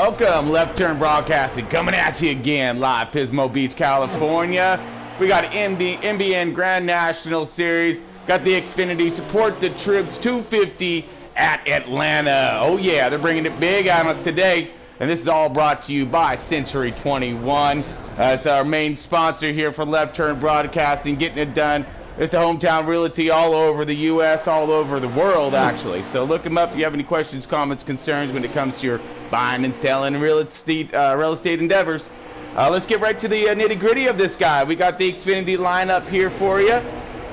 welcome. Left Turn Broadcasting coming at you again, live Pismo Beach, California. We got MBN Grand National Series. Got the Xfinity Support the Troops 250 at Atlanta. Oh yeah, they're bringing it big on us today. And this is all brought to you by Century 21. It's our main sponsor here for Left Turn Broadcasting, getting it done. It's a hometown realty all over the U.S., all over the world, actually. So look them up if you have any questions, comments, concerns when it comes to your buying and selling real estate endeavors. Let's get right to the nitty-gritty of this guy. We got the Xfinity lineup here for you.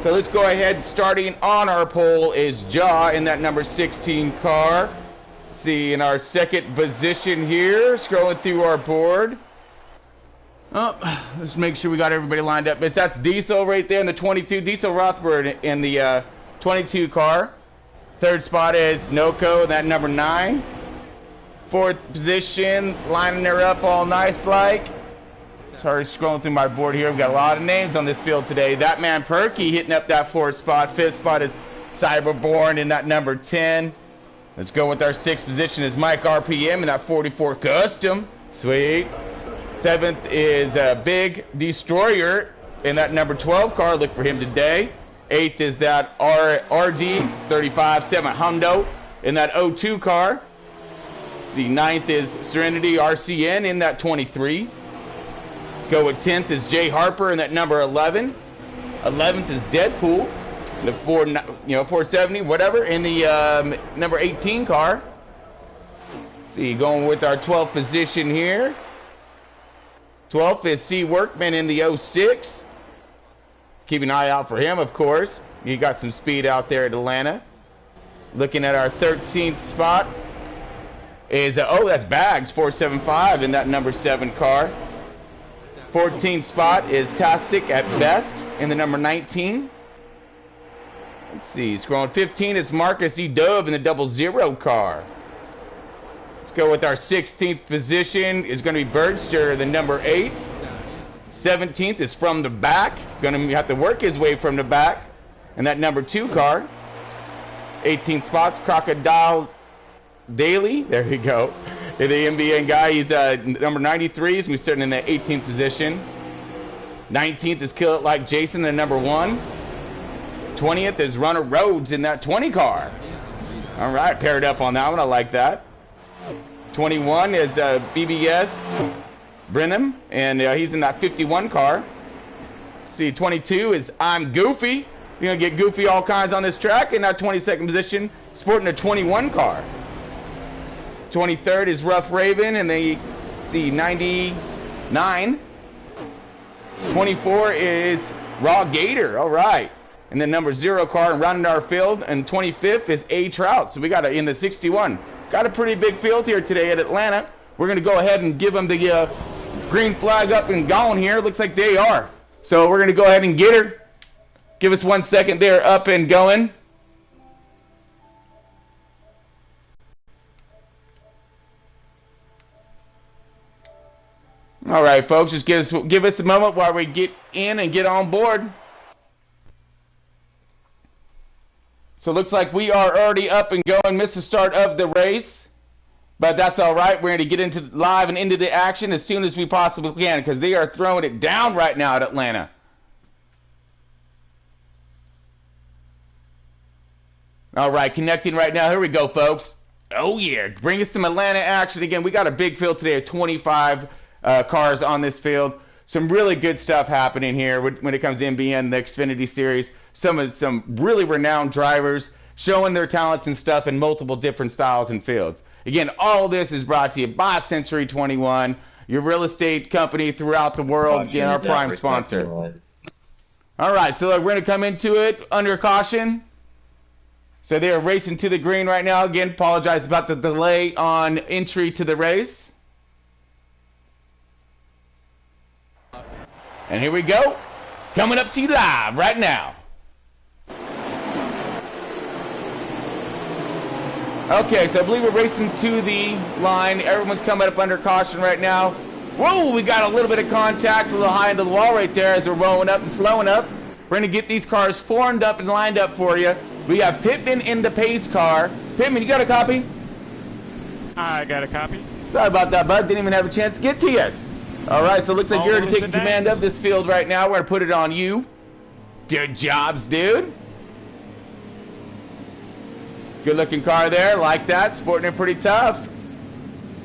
So let's go ahead. Starting on our pole is Jaw in that number 16 car. Let's see, in our second position here, scrolling through our board. Oh, let's make sure we got everybody lined up. That's Diesel right there in the 22. Diesel Rothberg in the 22 car. Third spot is Noco, that number 9. Fourth position, lining her up all nice like. Sorry, scrolling through my board here. We've got a lot of names on this field today. That man Perky hitting up that fourth spot. Fifth spot is Cyberborn in that number 10. Let's go with our sixth position is Mike RPM in that 44 Custom. Sweet. Seventh is Big Destroyer in that number 12 car. Look for him today. Eighth is that RD 35-7 Hundo in that 02 car. See, ninth is Serenity RCN in that 23. Let's go with 10th is Jay Harper in that number 11. 11th is Deadpool in the 470 whatever in the number 18 car. Let's see, going with our 12th position here. 12th is C. Workman in the 06. Keep an eye out for him, of course. He got some speed out there at Atlanta. Looking at our 13th spot is, that's Bags, 475 in that number 7 car. 14th spot is Tastic at Best in the number 19. Let's see, scrolling 15 is Marcus E. Dove in the 00 car. Let's go with our 16th position is going to be Birdster, the number 8. 17th is From the Back. Going to have to work his way from the back in that number 2 car. 18th spot's Crocodile Daily. There we go. The MBN guy, he's number 93. He's going to be starting in the 18th position. 19th is Kill It Like Jason, the number 1. 20th is Runner Rhodes in that 20 car. All right, paired up on that one. I like that. 21 is BBS Brenham, and he's in that 51 car. See, 22 is I'm Goofy. You're going to get Goofy all kinds on this track in that 22nd position, sporting a 21 car. 23rd is Rough Raven, and they see 99. 24 is Raw Gator. All right. And then number 0 car and rounding our field, and 25th is A Trout. So we got in the 61. Got a pretty big field here today at Atlanta. We're going to go ahead and give them the green flag up and gone here. Looks like they are. So we're going to go ahead and get her. Give us 1 second there, up and going. All right, folks, just give us a moment while we get in and get on board. So it looks like we are already up and going. Missed the start of the race, but that's all right. We're going to get into live and into the action as soon as we possibly can because they are throwing it down right now at Atlanta. All right, connecting right now. Here we go, folks. Oh, yeah. Bring us some Atlanta action again. We got a big field today of 25 cars on this field. Some really good stuff happening here when it comes to MBN, the Xfinity Series. Some really renowned drivers showing their talents and stuff in multiple different styles and fields. Again, all this is brought to you by Century 21, your real estate company throughout the world, again, our prime sponsor. All right, so we're going to come into it under caution. So they are racing to the green right now. Again, apologize about the delay on entry to the race. And here we go. Coming up to you live right now. Okay, so I believe we're racing to the line. Everyone's coming up under caution right now. Whoa, we got a little bit of contact, a little high into the wall right there as we're rolling up and slowing up. We're going to get these cars formed up and lined up for you. We have Pittman in the pace car. Pittman, you got a copy? I got a copy. Sorry about that, bud. Didn't even have a chance to get to you. All right, so it looks like you're taking command of this field right now. We're going to put it on you. Good jobs, dude. Good looking car there. Like that. Sporting it pretty tough.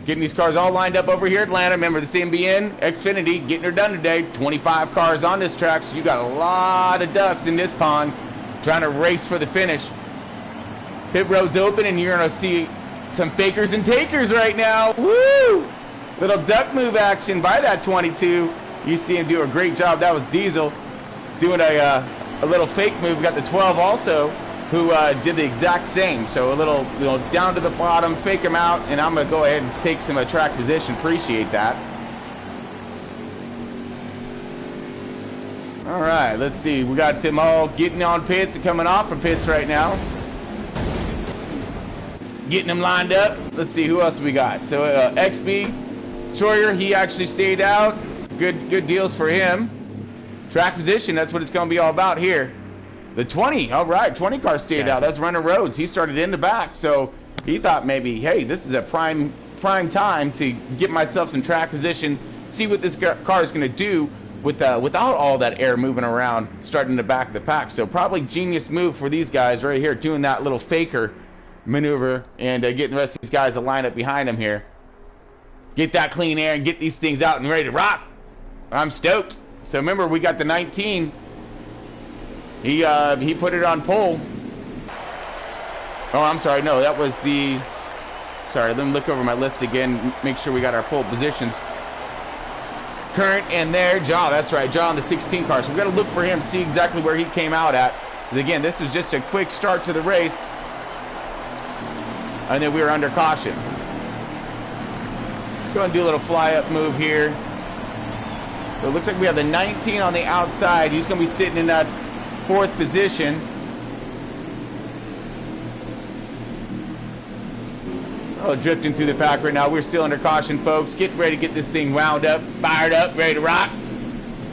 Getting these cars all lined up over here at Atlanta. Remember, the MBN Xfinity getting her done today. 25 cars on this track, so you got a lot of ducks in this pond trying to race for the finish. Pit road's open, and you're going to see some fakers and takers right now. Woo! Little duck move action by that 22. You see him do a great job. That was Diesel doing a little fake move. We got the 12 also, who did the exact same. So a little, down to the bottom, fake him out, and I'm going to go ahead and take some track position. Appreciate that. All right, let's see. We got them all getting on pits and coming off of pits right now. Getting them lined up. Let's see, who else we got? So XB Troyer, he actually stayed out. Good deals for him. Track position, that's what it's going to be all about here. The 20, all right, 20 car stayed out. That's Runner Rhodes. He started in the back, so he thought maybe, hey, this is a prime time to get myself some track position, see what this car is going to do without all that air moving around, starting in the back of the pack. So probably genius move for these guys right here, doing that little faker maneuver and getting the rest of these guys to line up behind him here. Get that clean air and get these things out and ready to rock. I'm stoked. So remember, we got the 19. He put it on pole. Oh, I'm sorry. No, that was the... Sorry, let me look over my list again. Make sure we got our pole positions. Current and there. John, that's right. John, the 16 car. So we got to look for him, see exactly where he came out at. Because again, this was just a quick start to the race. And then we were under caution. Let's go and do a little fly-up move here. So it looks like we have the 19 on the outside. He's going to be sitting in that 4th position. Oh, drifting through the pack right now. We're still under caution, folks. Getting ready to get this thing wound up, fired up, ready to rock.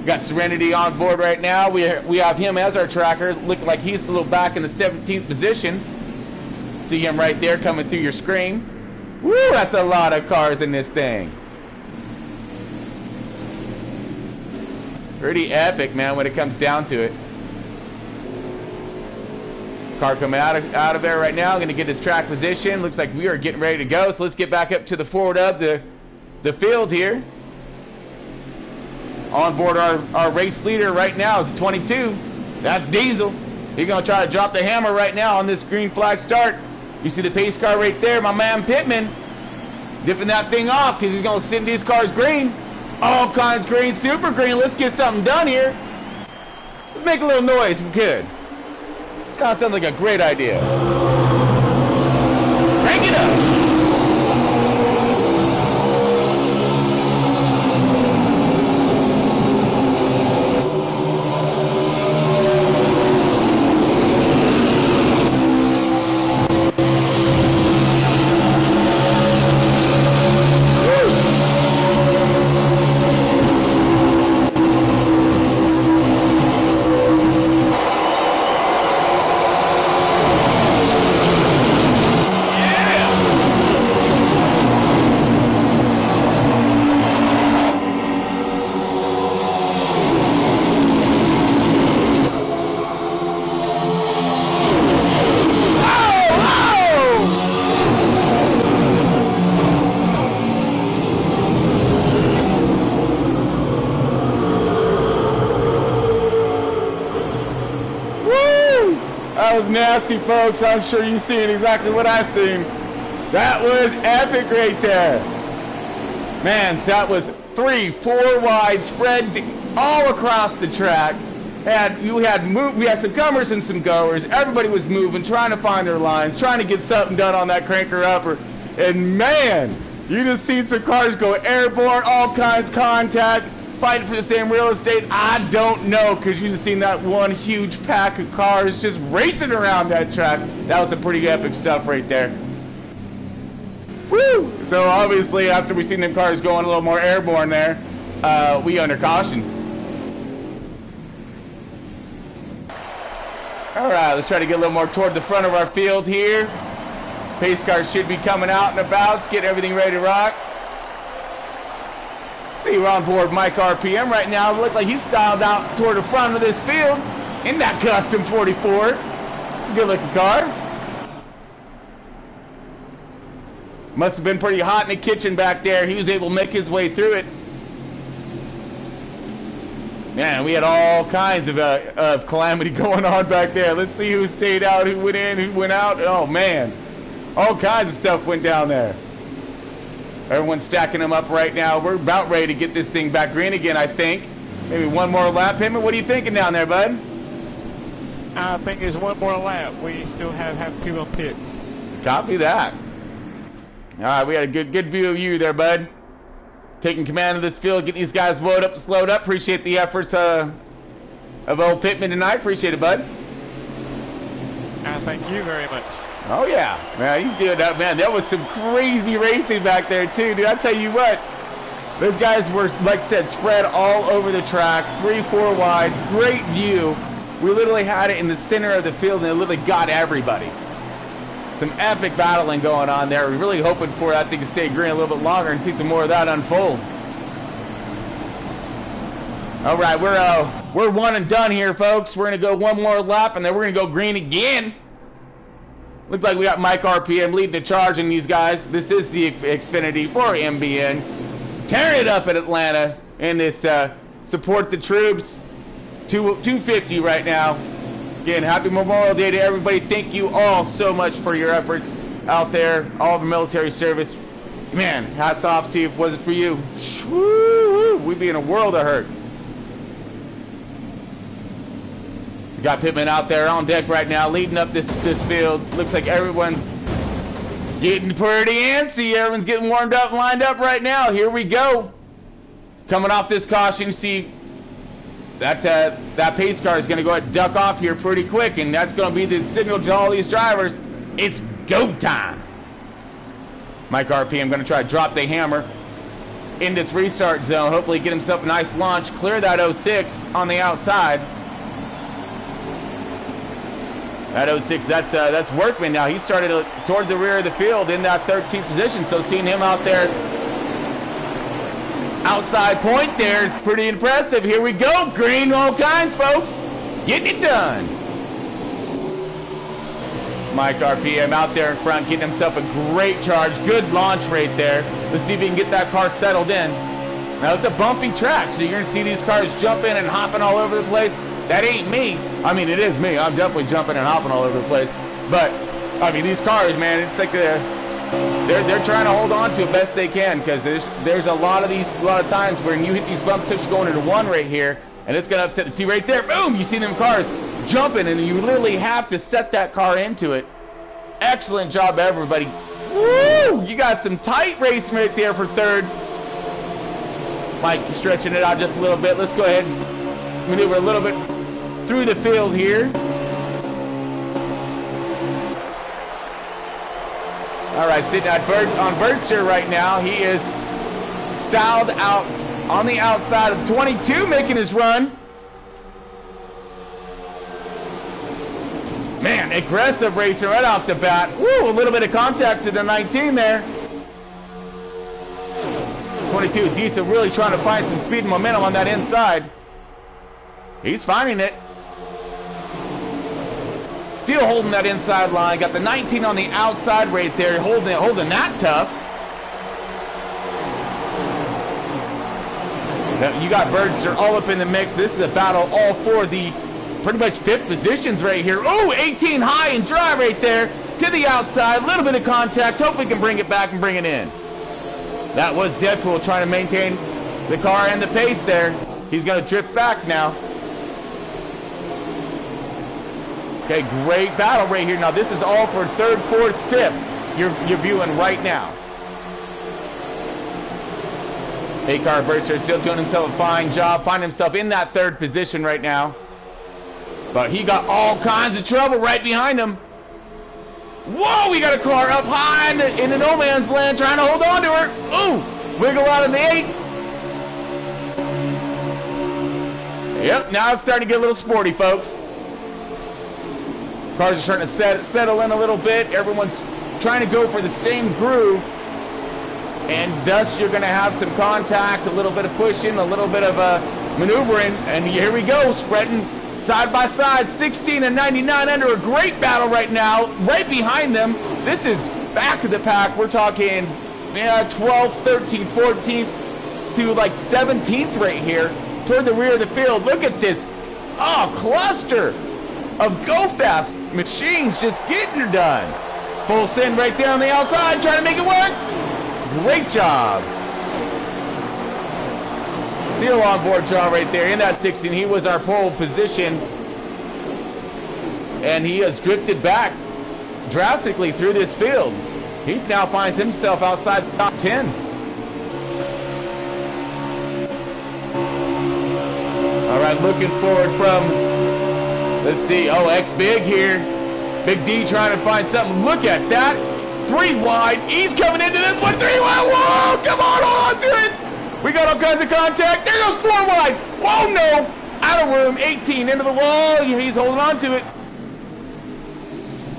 We got Serenity on board right now. We have him as our tracker. Looking like he's a little back in the 17th position. See him right there coming through your screen. Woo, that's a lot of cars in this thing. Pretty epic, man, when it comes down to it. Car coming out of there right now. Going to get his track position. Looks like we are getting ready to go. So let's get back up to the forward of the field here. On board our race leader right now is 22. That's Diesel. He's going to try to drop the hammer right now on this green flag start. You see the pace car right there, my man Pittman. Dipping that thing off because he's going to send these cars green. All kinds green, super green. Let's get something done here. Let's make a little noise if we could. Kind of sounds like a great idea. Crank it up. That was nasty, folks. I'm sure you've seen exactly what I've seen. That was epic right there. Man, so that was 3-4 wide spread all across the track. We had some comers and some goers. Everybody was moving, trying to find their lines, trying to get something done on that cranker upper. And man, you just seen some cars go airborne, all kinds of contact, fighting for the same real estate. I don't know, because you just seen that one huge pack of cars just racing around that track. That was some pretty epic stuff right there. Woo! So obviously, after we seen them cars going a little more airborne there, we under caution. All right, let's try to get a little more toward the front of our field here. Pace cars should be coming out and about. Let's get everything ready to rock. See, we're on board Mike RPM right now. It looks like he's styled out toward the front of this field in that custom 44. It's a good looking car. Must have been pretty hot in the kitchen back there. He was able to make his way through it. Man, we had all kinds of calamity going on back there. Let's see who stayed out, who went in, who went out. Oh, man. All kinds of stuff went down there. Everyone's stacking them up right now. We're about ready to get this thing back green again, I think. Maybe one more lap. Heyman, what are you thinking down there, bud? I think there's one more lap. We still have people in pits. Copy that. All right, we got a good view of you there, bud. Taking command of this field, getting these guys loaded up, slowed up. Appreciate the efforts of old Pittman tonight. Appreciate it, bud. Thank you very much. Oh, yeah. Man, you did that, man. That was some crazy racing back there, too, dude. I tell you what, those guys were, like I said, spread all over the track, 3-4 wide, great view. We literally had it in the center of the field, and it literally got everybody. Some epic battling going on there. We're really hoping for that thing to stay green a little bit longer and see some more of that unfold. All right, we're one and done here, folks. We're going to go one more lap, and then we're going to go green again. Looks like we got Mike RPM leading the charge in these guys. This is the Xfinity for MBN. Tearing it up at Atlanta in this Support the Troops 250 right now. Again, happy Memorial Day to everybody. Thank you all so much for your efforts out there, all of the military service. Man, hats off to you. If it wasn't for you, we'd be in a world of hurt. We got Pittman out there on deck right now, leading up this field. Looks like everyone's getting pretty antsy. Everyone's getting warmed up, lined up right now. Here we go. Coming off this caution, you see that pace car is going to go ahead and duck off here pretty quick, and that's going to be the signal to all these drivers. It's go time. Mike RPM going to try to drop the hammer in this restart zone. Hopefully get himself a nice launch. Clear that 06 on the outside. That 06, that's Workman now. He started toward the rear of the field in that 13th position, so seeing him out there outside point there is pretty impressive. Here we go. Green all kinds, folks. Getting it done. Mike RPM out there in front, getting himself a great charge. Good launch right there. Let's see if he can get that car settled in. Now, it's a bumpy track, so you're going to see these cars jumping and hopping all over the place. That ain't me. I mean, it is me. I'm definitely jumping and hopping all over the place. But, I mean, these cars, man, it's like they're trying to hold on to it best they can, because there's a lot of times when you hit these bumps, you're going into one right here, and it's going to upset. See right there, boom, you see them cars jumping, and you literally have to set that car into it. Excellent job, everybody. Woo! You got some tight racing right there for third. Mike stretching it out just a little bit. Let's go ahead and maneuver a little bit through the field here. All right, sitting on Bergster right now. He is styled out on the outside of 22, making his run. Man, aggressive racer right off the bat. Woo, a little bit of contact to the 19 there. 22, Disa really trying to find some speed and momentum on that inside. He's finding it. Still holding that inside line. Got the 19 on the outside right there, holding that tough. You got Bergster all up in the mix. This is a battle all for the pretty much fifth positions right here. Oh, 18 high and dry right there to the outside. A little bit of contact. Hope we can bring it back and bring it in. That was Deadpool trying to maintain the car and the pace there. He's going to drift back now. Okay, great battle right here. Now this is all for third, fourth, fifth. You're viewing right now. A-Car Bergster still doing himself a fine job. Finding himself in that third position right now. But he got all kinds of trouble right behind him. Whoa, we got a car up high in the no man's land trying to hold on to her. Ooh, wiggle out of the 8. Yep, now it's starting to get a little sporty, folks. Cars are starting to settle in a little bit. Everyone's trying to go for the same groove. And thus you're going to have some contact, a little bit of pushing, a little bit of maneuvering. And here we go, spreading side by side, 16 and 99 under a great battle right now. Right behind them, this is back of the pack. We're talking 12th, 13th, 14th to like 17th right here toward the rear of the field. Look at this cluster of go fast machines just getting her done. Full send right there on the outside, trying to make it work. Great job. Seal on board John right there in that 16. He was our pole position, and he has drifted back drastically through this field. He now finds himself outside the top 10. All right, looking forward from, let's see, X Big here. Big D trying to find something. Look at that. 3 wide. He's coming into this one. 3 wide. Whoa, come on, hold on to it. We got all kinds of contact. There goes 4 wide. Whoa, no. Out of room. 18 into the wall. He's holding on to it.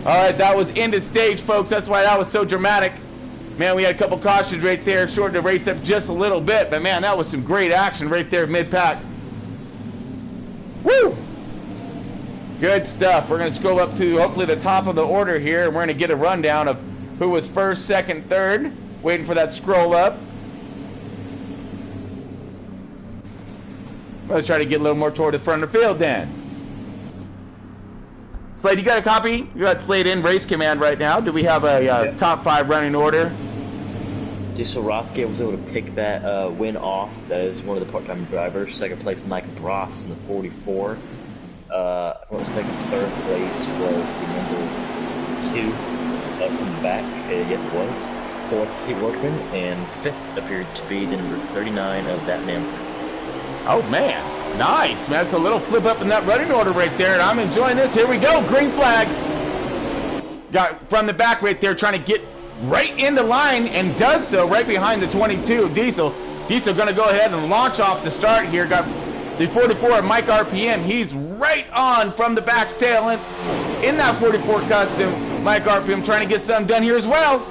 All right, that was end of stage, folks. That's why that was so dramatic. Man, we had a couple cautions right there. Shortened the race up just a little bit. But, man, that was some great action right there mid-pack. Woo! Good stuff. We're going to scroll up to hopefully the top of the order here, and we're going to get a rundown of who was first, second, third. Waiting for that scroll up. Let's try to get a little more toward the front of the field then. Slade, you got a copy? You got Slade in race command right now. Do we have a top 5 running order? Diesel Rothgate was able to pick that win off. That is one of the part-time drivers. Second place, Mike Bross in the 44. If I'm not mistaken, third place was the number 2 from the back. Yes, it was. Fourth, Steve Workman. And fifth appeared to be the number 39 of that number. Oh, man. Nice, man. That's a little flip up in that running order right there, and I'm enjoying this. Here we go. Green flag. Got from the back right there, trying to get right in the line, and does so right behind the 22 Diesel. Diesel going to go ahead and launch off the start here. Got the 44 Mike RPM. He's right on from the back's tail end in that 44 custom. Mike RPM trying to get something done here as well.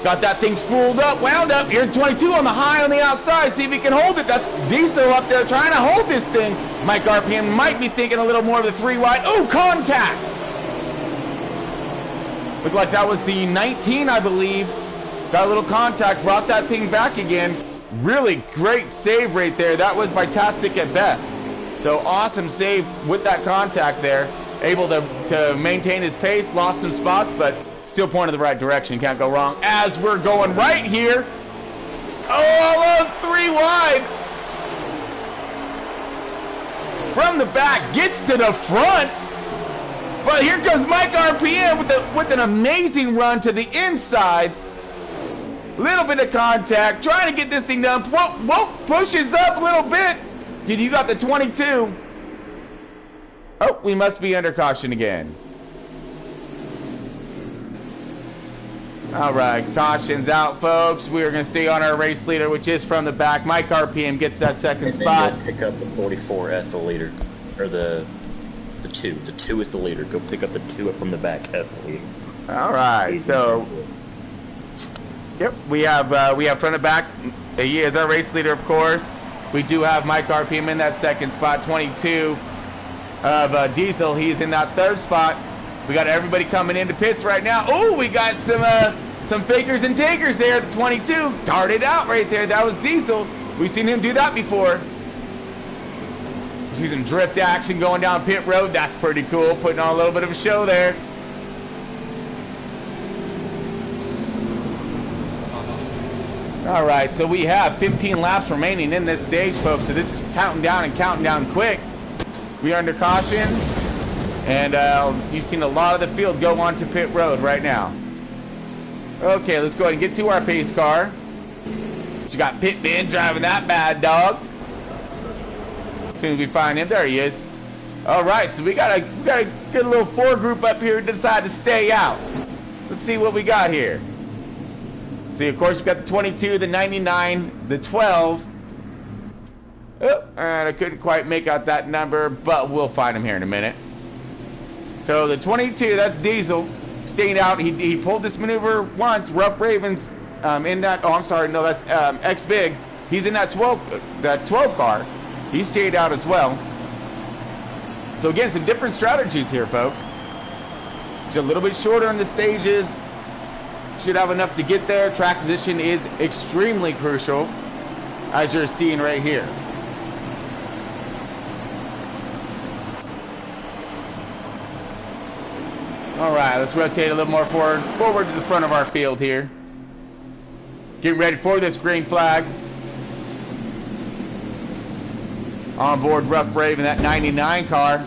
Got that thing spooled up, wound up. Here's 22 on the high on the outside. See if he can hold it. That's Diesel up there trying to hold this thing. Mike RPM might be thinking a little more of the 3 wide. Oh, contact! Looked like that was the 19, I believe. Got a little contact, brought that thing back again. Really great save right there. That was fantastic at best. So awesome save with that contact there. Able to maintain his pace, lost some spots, but still pointing the right direction. Can't go wrong. As we're going right here. Oh, 3 wide. From the back, gets to the front. But here comes Mike RPM with an amazing run to the inside. Little bit of contact, trying to get this thing done. Whoa, pushes up a little bit. You got the 22. Oh, we must be under caution again. All right, caution's out, folks. We are going to stay on our race leader, which is from the back. Mike RPM gets that second spot. Go pick up the 44 as the leader, or the 2. The 2 is the leader. Go pick up the 2 from the back as the leader. All right, so yep, we have front and back. He is our race leader, of course. We do have Mike RPM in that second spot. 22 of Diesel. He's in that third spot. We got everybody coming into pits right now. Oh, we got some fakers and takers there. The 22 darted out right there. That was Diesel. We've seen him do that before. See some drift action going down pit road. That's pretty cool. Putting on a little bit of a show there. All right, so we have 15 laps remaining in this stage, folks. So this is counting down quick. We are under caution. And you've seen a lot of the field go onto pit road right now. Okay, let's go ahead and get to our pace car. You got Pit Ben driving that bad dog. As soon as we find him, there he is. All right, so we got a good little 4 group up here to decide to stay out. Let's see what we got here. See, of course, we got the 22, the 99, the 12. Oh, and I couldn't quite make out that number, but we'll find him here in a minute. So the 22, that's Diesel, staying out. He pulled this maneuver once. Rough Ravens in that. Oh, I'm sorry. No, that's X Big. He's in that 12 car. He stayed out as well. So again, some different strategies here, folks. He's a little bit shorter in the stages. Should have enough to get there. Track position is extremely crucial, as you're seeing right here. All right, let's rotate a little more forward to the front of our field here. Getting ready for this green flag. On board Rough Raven, that 99 car.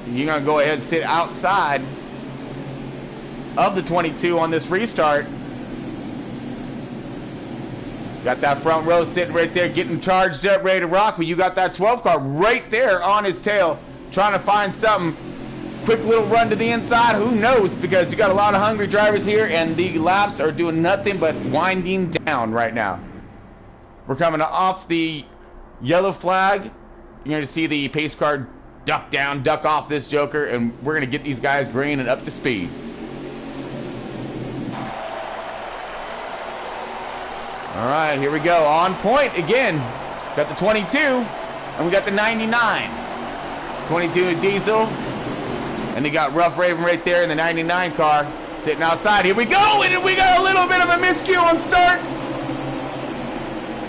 You're going to go ahead and sit outside of the 22 on this restart. Got that front row sitting right there, getting charged up, ready to rock. But you got that 12 car right there on his tail, trying to find something. Quick little run to the inside. Who knows? Because you got a lot of hungry drivers here, and the laps are doing nothing but winding down right now. We're coming off the yellow flag. You're going to see the pace car duck down, duck off this joker, and we're going to get these guys bringing it up to speed. All right, here we go. On point again. Got the 22, and we got the 99. 22 diesel, and they got Rough Raven right there in the 99 car, sitting outside. Here we go, and we got a little bit of a miscue on start.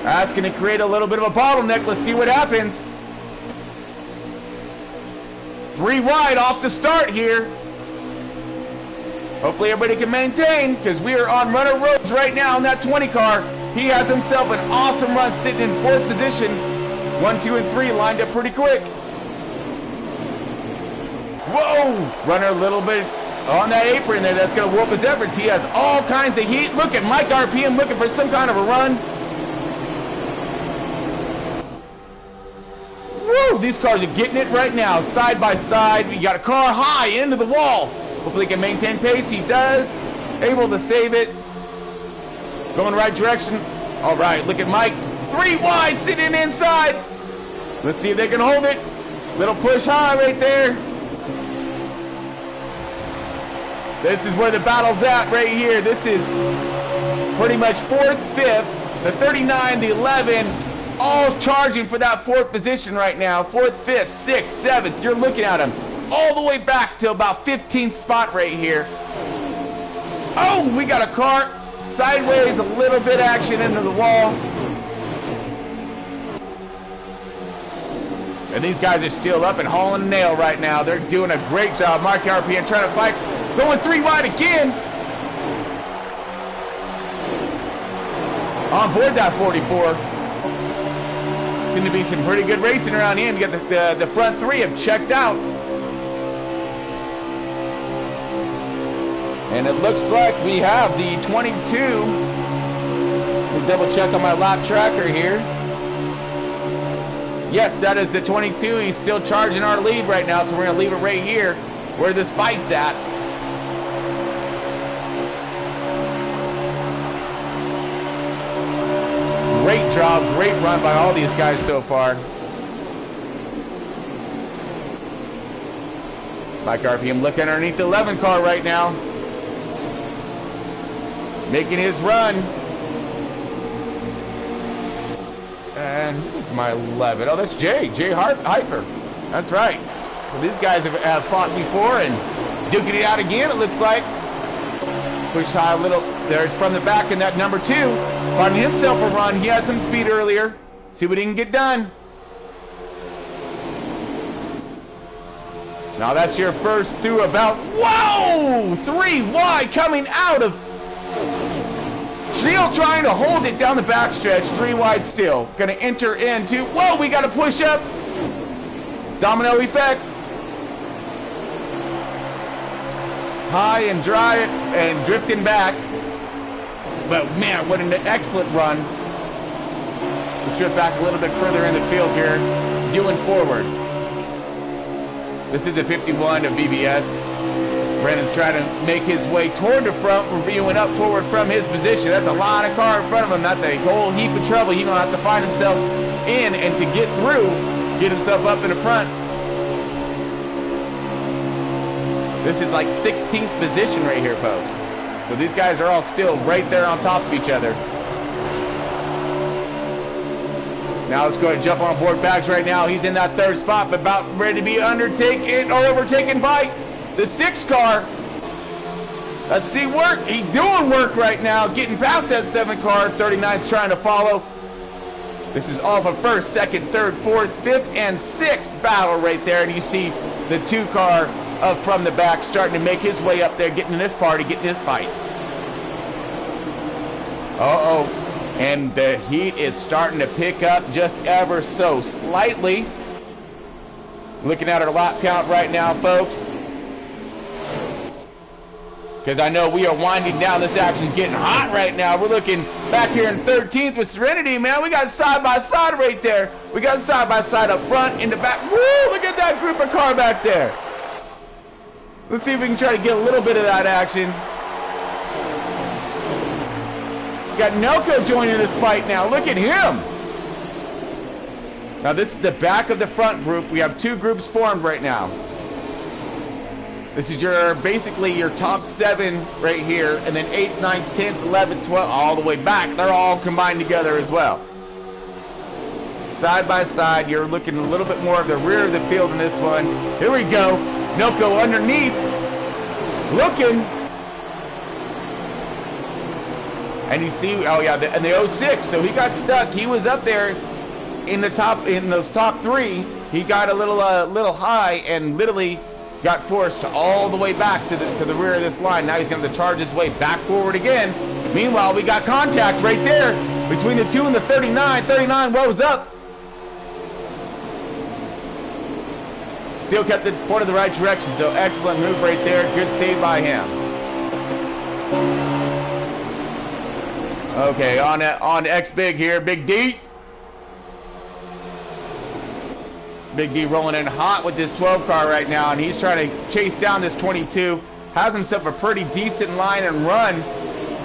That's going to create a little bit of a bottleneck. Let's see what happens. 3 wide off the start here. Hopefully everybody can maintain, because we are on runner roads right now in that 20 car. He has himself an awesome run, sitting in 4th position. 1, 2, and 3 lined up pretty quick. Whoa! Runner a little bit on that apron there. That's going to whoop his efforts. He has all kinds of heat. Look at Mike RPM looking for some kind of a run. Woo! These cars are getting it right now, side by side. You got a car high into the wall. Hopefully he can maintain pace. He does. Able to save it. Going the right direction. All right, look at Mike. 3 wide, sitting inside. Let's see if they can hold it. Little push high right there. This is where the battle's at right here. This is pretty much 4th, 5th, the 39, the 11, all charging for that 4th position right now. 4th, 5th, 6th, 7th. You're looking at them all the way back to about 15th spot right here. Oh, we got a car sideways, a little bit action into the wall. And these guys are still up and hauling a nail right now. They're doing a great job. Mark RPN trying to fight. Going 3 wide again. On board that 44. Seem to be some pretty good racing around here. You got the front 3 have checked out. And it looks like we have the 22. We'll double check on my lap tracker here. Yes, that is the 22. He's still charging our lead right now, so we're going to leave it right here where this fight's at. Great job, great run by all these guys so far. Mike RPM looking underneath the 11 car right now. Making his run. And who's my 11? Oh, that's Jay Hyper. That's right. So these guys have fought before and duking it out again, it looks like. Push high a little. There's from the back in that number 2. Finding himself a run. He had some speed earlier. See what he can get done. Now that's your first through about, whoa! 3 wide coming out of, still trying to hold it down the backstretch. 3 wide still. Gonna enter into, whoa, we gotta push up. Domino effect. High and dry and drifting back. But man, what an excellent run. Let's drift back a little bit further in the field here. Doing forward. This is a 51 of BBS. Brandon's trying to make his way toward the front, reviewing up forward from his position. That's a lot of car in front of him. That's a whole heap of trouble. He's going to have to find himself in, and to get through, get himself up in the front. This is like 16th position right here, folks. So these guys are all still right there on top of each other. Now let's go ahead and jump on board Bags right now. He's in that 3rd spot, but about ready to be undertaken or overtaken by the 6 car. Let's see work. He's doing work right now, getting past that 7 car. 39's trying to follow. This is all for 1st, 2nd, 3rd, 4th, 5th, and 6th battle right there. And you see the 2 car up from the back starting to make his way up there, getting in this party, getting this fight. Uh-oh. And the heat is starting to pick up just ever so slightly. Looking at our lap count right now, folks. Because I know we are winding down. This action's getting hot right now. We're looking back here in 13th with Serenity, man. We got side by side right there. We got side by side up front, in the back. Woo! Look at that group of car back there. Let's see if we can try to get a little bit of that action. We got Nelco joining this fight now. Look at him. Now this is the back of the front group. We have 2 groups formed right now. This is your basically your top 7 right here, and then 8th, 9th, 10th, 11th, 12th, all the way back. They're all combined together as well. Side by side, you're looking a little bit more of the rear of the field in this one. Here we go. Nelco underneath, looking. And you see, oh yeah, and the 06, so he got stuck. He was up there in the top, in those top 3. He got a little high and literally got forced all the way back to the rear of this line. Now he's going to charge his way back forward again. Meanwhile, we got contact right there between the 2 and the 39. 39 woes up. Still kept it pointed the right direction, so excellent move right there. Good save by him. Okay, on X Big here, Big D. Big D rolling in hot with this 12 car right now, and he's trying to chase down this 22. Has himself a pretty decent line and run,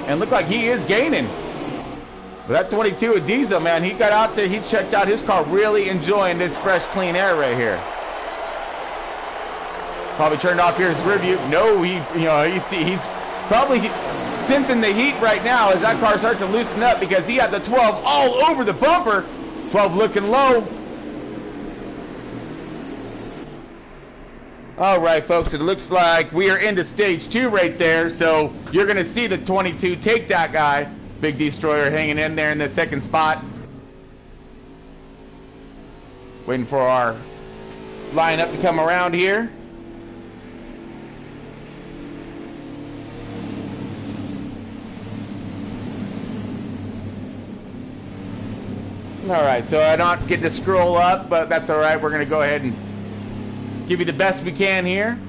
and look like he is gaining. But that 22 of Diesel, man, he got out there, he checked out his car, really enjoying this fresh, clean air right here. Probably turned off here his rear view. No, he's probably sensing the heat right now as that car starts to loosen up because he had the 12 all over the bumper. 12 looking low. All right, folks, it looks like we are into stage 2 right there. So you're going to see the 22 take that guy. Big Destroyer hanging in there in the 2nd spot. Waiting for our lineup to come around here. All right, so I'm not getting to scroll up, but that's all right. We're going to go ahead and give you the best we can here.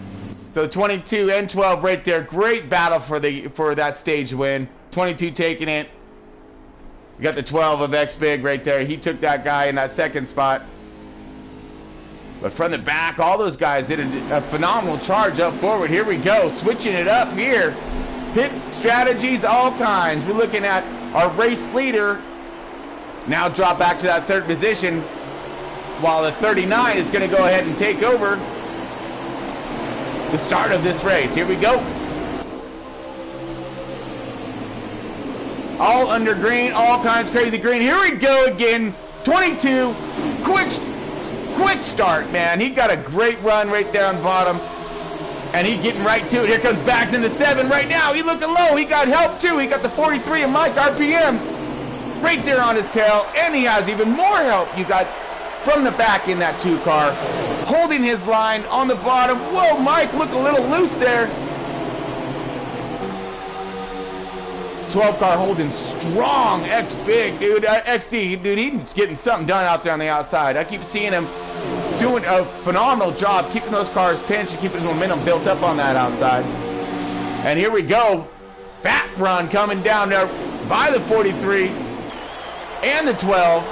So 22 and 12 right there. Great battle for that stage win. 22 taking it. You got the 12 of X Big right there. He took that guy in that 2nd spot. But from the back, all those guys did a phenomenal charge up forward. Here we go, switching it up here. Pit strategies, all kinds. We're looking at our race leader now drop back to that 3rd position, while the 39 is going to go ahead and take over the start of this race. Here we go. All under green, all kinds crazy green. Here we go again. 22, quick start, man. He got a great run right there on the bottom, and he getting right to it. Here comes Bags in the 7 right now. He looking low. He got help too. He got the 43 of Mike RPM right there on his tail, and he has even more help. You got from the back in that 2 car, holding his line on the bottom. Whoa, Mike, look a little loose there. 12 car holding strong. X Big, dude. XD, dude, he's getting something done out there on the outside. I keep seeing him doing a phenomenal job keeping those cars pinched and keeping his momentum built up on that outside. And here we go. Fat run coming down there by the 43 and the 12.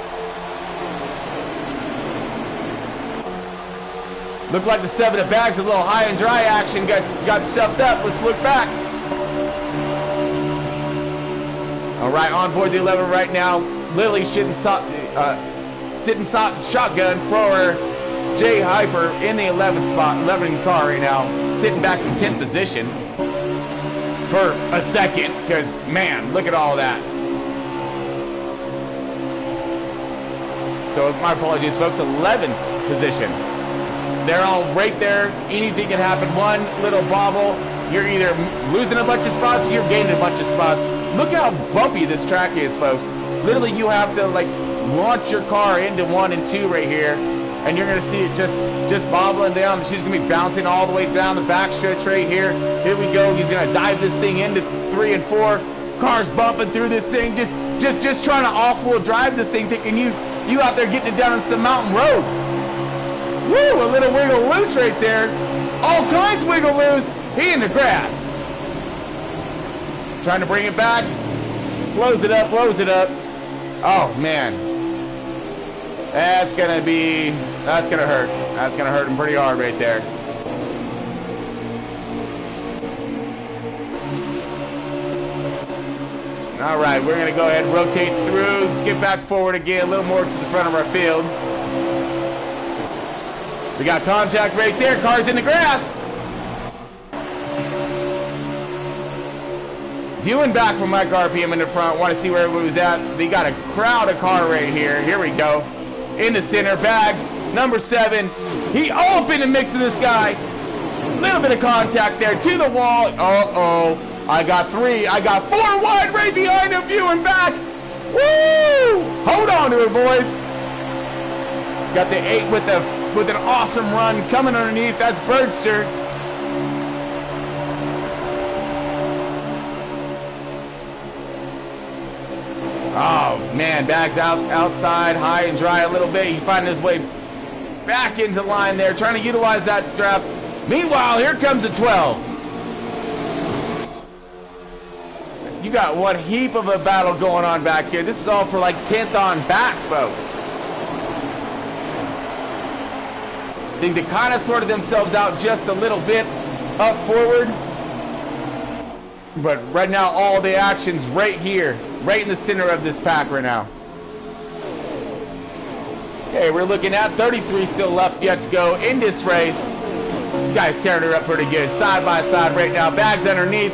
Looked like the 7 of Bags, a little high and dry action, got stuffed up. Let's look back. All right, on board the 11 right now. Lily sitting shotgun for Jay Hyper in the 11th spot, 11 car right now, sitting back in 10th position. for a second, because, man, look at all that. So, my apologies, folks. 11th position. They're all right there. Anything can happen. One little bobble, you're either losing a bunch of spots or you're gaining a bunch of spots. Look how bumpy this track is, folks. Literally, you have to, like, launch your car into 1 and 2 right here, and you're going to see it just bobbling down. She's going to be bouncing all the way down the back stretch right here. Here we go. He's going to dive this thing into 3 and 4. Cars bumping through this thing, just trying to off-wheel drive this thing, thinking you out there getting it down on some mountain road. Woo, a little wiggle loose right there. All kinds wiggle loose. He in the grass. Trying to bring it back. Slows it up, blows it up. Oh, man. That's going to hurt. That's going to hurt him pretty hard right there. All right, we're going to go ahead and rotate through, skip back forward again, a little more to the front of our field. We got contact right there, cars in the grass. Viewing back from Mike RPM in the front, want to see where everybody was at. They got a crowd of car right here. Here we go. In the center, Bags, number 7. He all up in the mix of this guy. Little bit of contact there to the wall. Uh-oh. I got 3. I got 4 wide right behind him, viewing back. Woo! Hold on to it, boys. Got the 8 with an awesome run coming underneath. That's Birdster. Oh, man, Bags outside, high and dry a little bit. He's finding his way back into line there, trying to utilize that draft. Meanwhile, here comes a 12. You got one heap of a battle going on back here. This is all for like 10th on back, folks. Things that kind of sorted themselves out just a little bit up forward. But right now, all the action's right here, right in the center of this pack right now. Okay, we're looking at 33 still left yet to go in this race. This guy's tearing her up pretty good. Side by side right now. Bags underneath.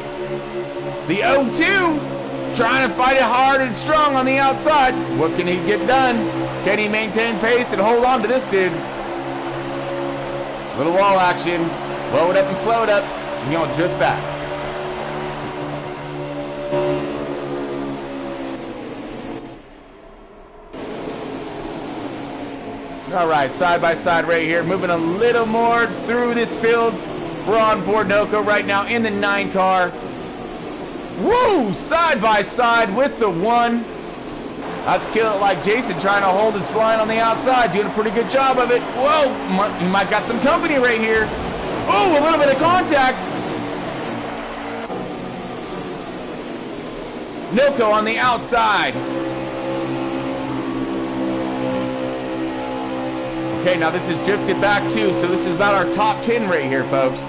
The 0-2 trying to fight it hard and strong on the outside. What can he get done? Can he maintain pace and hold on to this dude? Little wall action. Blow it up and slow it up. He's going to drift back. All right, side by side right here. Moving a little more through this field. We're on board Noco right now in the 9 car. Woo! Side by side with the 1. That's Kill It Like Jason trying to hold his line on the outside. Doing a pretty good job of it. Whoa! He might got some company right here. Oh, a little bit of contact. Noco on the outside. Okay, now this is drifted back too, so this is about our top 10 right here, folks.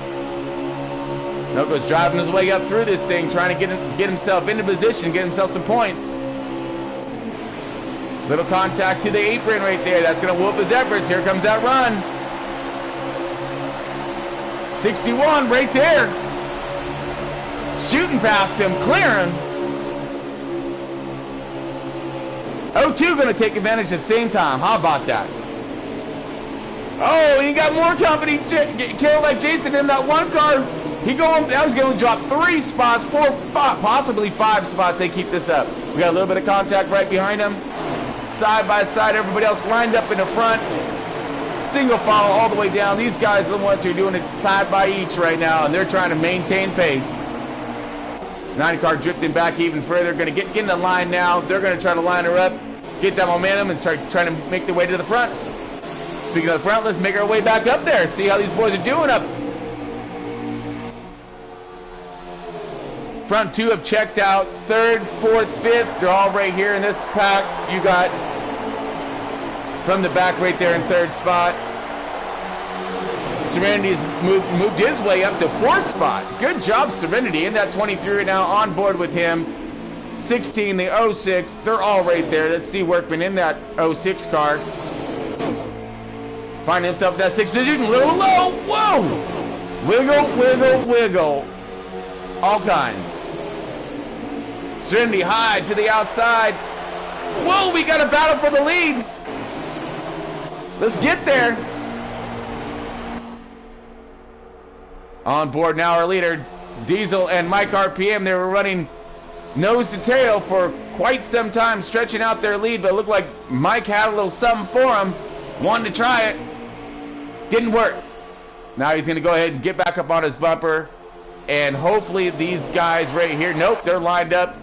Noco's driving his way up through this thing, trying to get himself into position, get himself some points. Little contact to the apron right there. That's going to whoop his efforts. Here comes that run. 61 right there. Shooting past him, clearing. 0-2 going to take advantage at the same time. How about that? Oh, he got more company. Kill Like Jason in that 1 car. That was going to drop 3 spots, 4, possibly 5 spots. They keep this up. We got a little bit of contact right behind him. Side by side, everybody else lined up in the front. Single file all the way down. These guys are the ones who are doing it side by each right now, and they're trying to maintain pace. 9 car drifting back even further. Going to get in the line now. They're going to try to line her up, get that momentum, and start trying to make their way to the front. Speaking of the front, let's make our way back up there. See how these boys are doing up. Front 2 have checked out. 3rd, 4th, 5th, they're all right here in this pack. You got from the back right there in 3rd spot. Serenity's moved his way up to 4th spot. Good job, Serenity. In that 23 right now, on board with him. 16, the 06, they're all right there. Let's see Workman in that 06 car. Finding himself in that 6th position, a little low. Whoa! Wiggle, wiggle, wiggle. All kinds. Serenity high to the outside. Whoa, we got a battle for the lead. Let's get there. On board now our leader, Diesel and Mike RPM. They were running nose to tail for quite some time, stretching out their lead, but it looked like Mike had a little something for him. Wanted to try it. Didn't work. Now he's going to go ahead and get back up on his bumper. And hopefully these guys right here, nope, they're lined up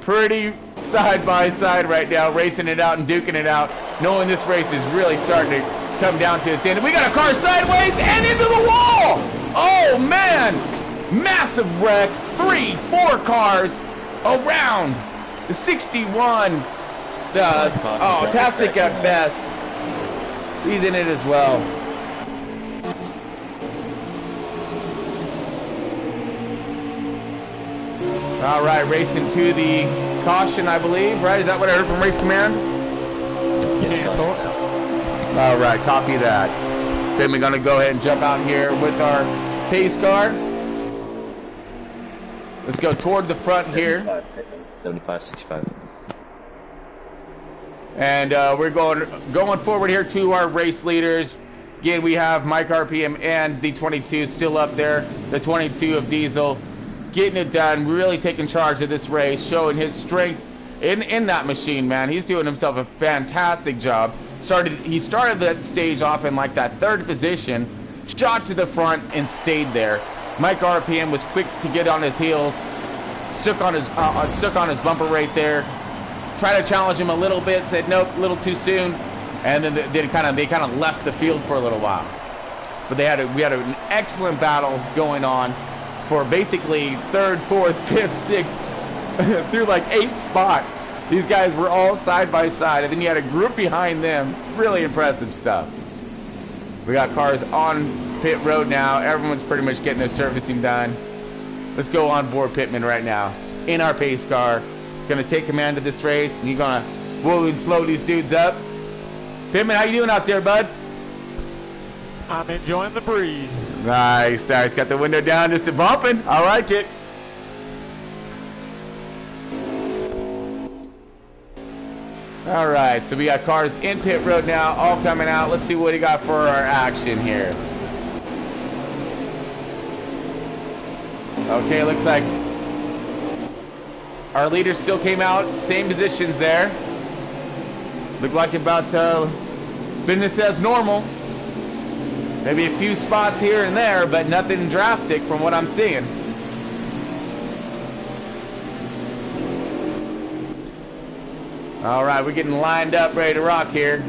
pretty side by side right now, racing it out and duking it out, knowing this race is really starting to come down to its end. And we got a car sideways and into the wall. Oh man, massive wreck. 3-4 cars around the 61. Oh, Tastic at best. He's in it as well. All right, racing to the caution, I believe, right? Is that what I heard from Race Command? All right, copy that. Then we're gonna go ahead and jump out here with our pace car. Let's go toward the front here. 75, 65. And we're going forward here to our race leaders. Again, we have Mike RPM and the 22 still up there. The 22 of Diesel getting it done, really taking charge of this race, showing his strength in that machine, man. He's doing himself a fantastic job. He started that stage off in like that third position, shot to the front and stayed there. Mike RPM was quick to get on his heels, stuck on his bumper right there. Tried to challenge him a little bit, said nope, a little too soon, and then they kind of left the field for a little while. But we had an excellent battle going on for basically third, fourth, fifth, sixth, through like 8th spot. These guys were all side by side, and then you had a group behind them. Really impressive stuff. We got cars on pit road now. Everyone's pretty much getting their servicing done. Let's go on board Pittman right now in our pace car. Gonna take command of this race, and you're gonna whoa and slow these dudes up. Pittman, how you doing out there, bud? I'm enjoying the breeze. Nice, nice. Got the window down, just a bumping. I like it. All right, so we got cars in pit road now, all coming out. Let's see what he got for our action here. Okay, looks like our leaders still came out, same positions there. Looked like about business as normal. Maybe a few spots here and there, but nothing drastic from what I'm seeing. All right, we're getting lined up, ready to rock here.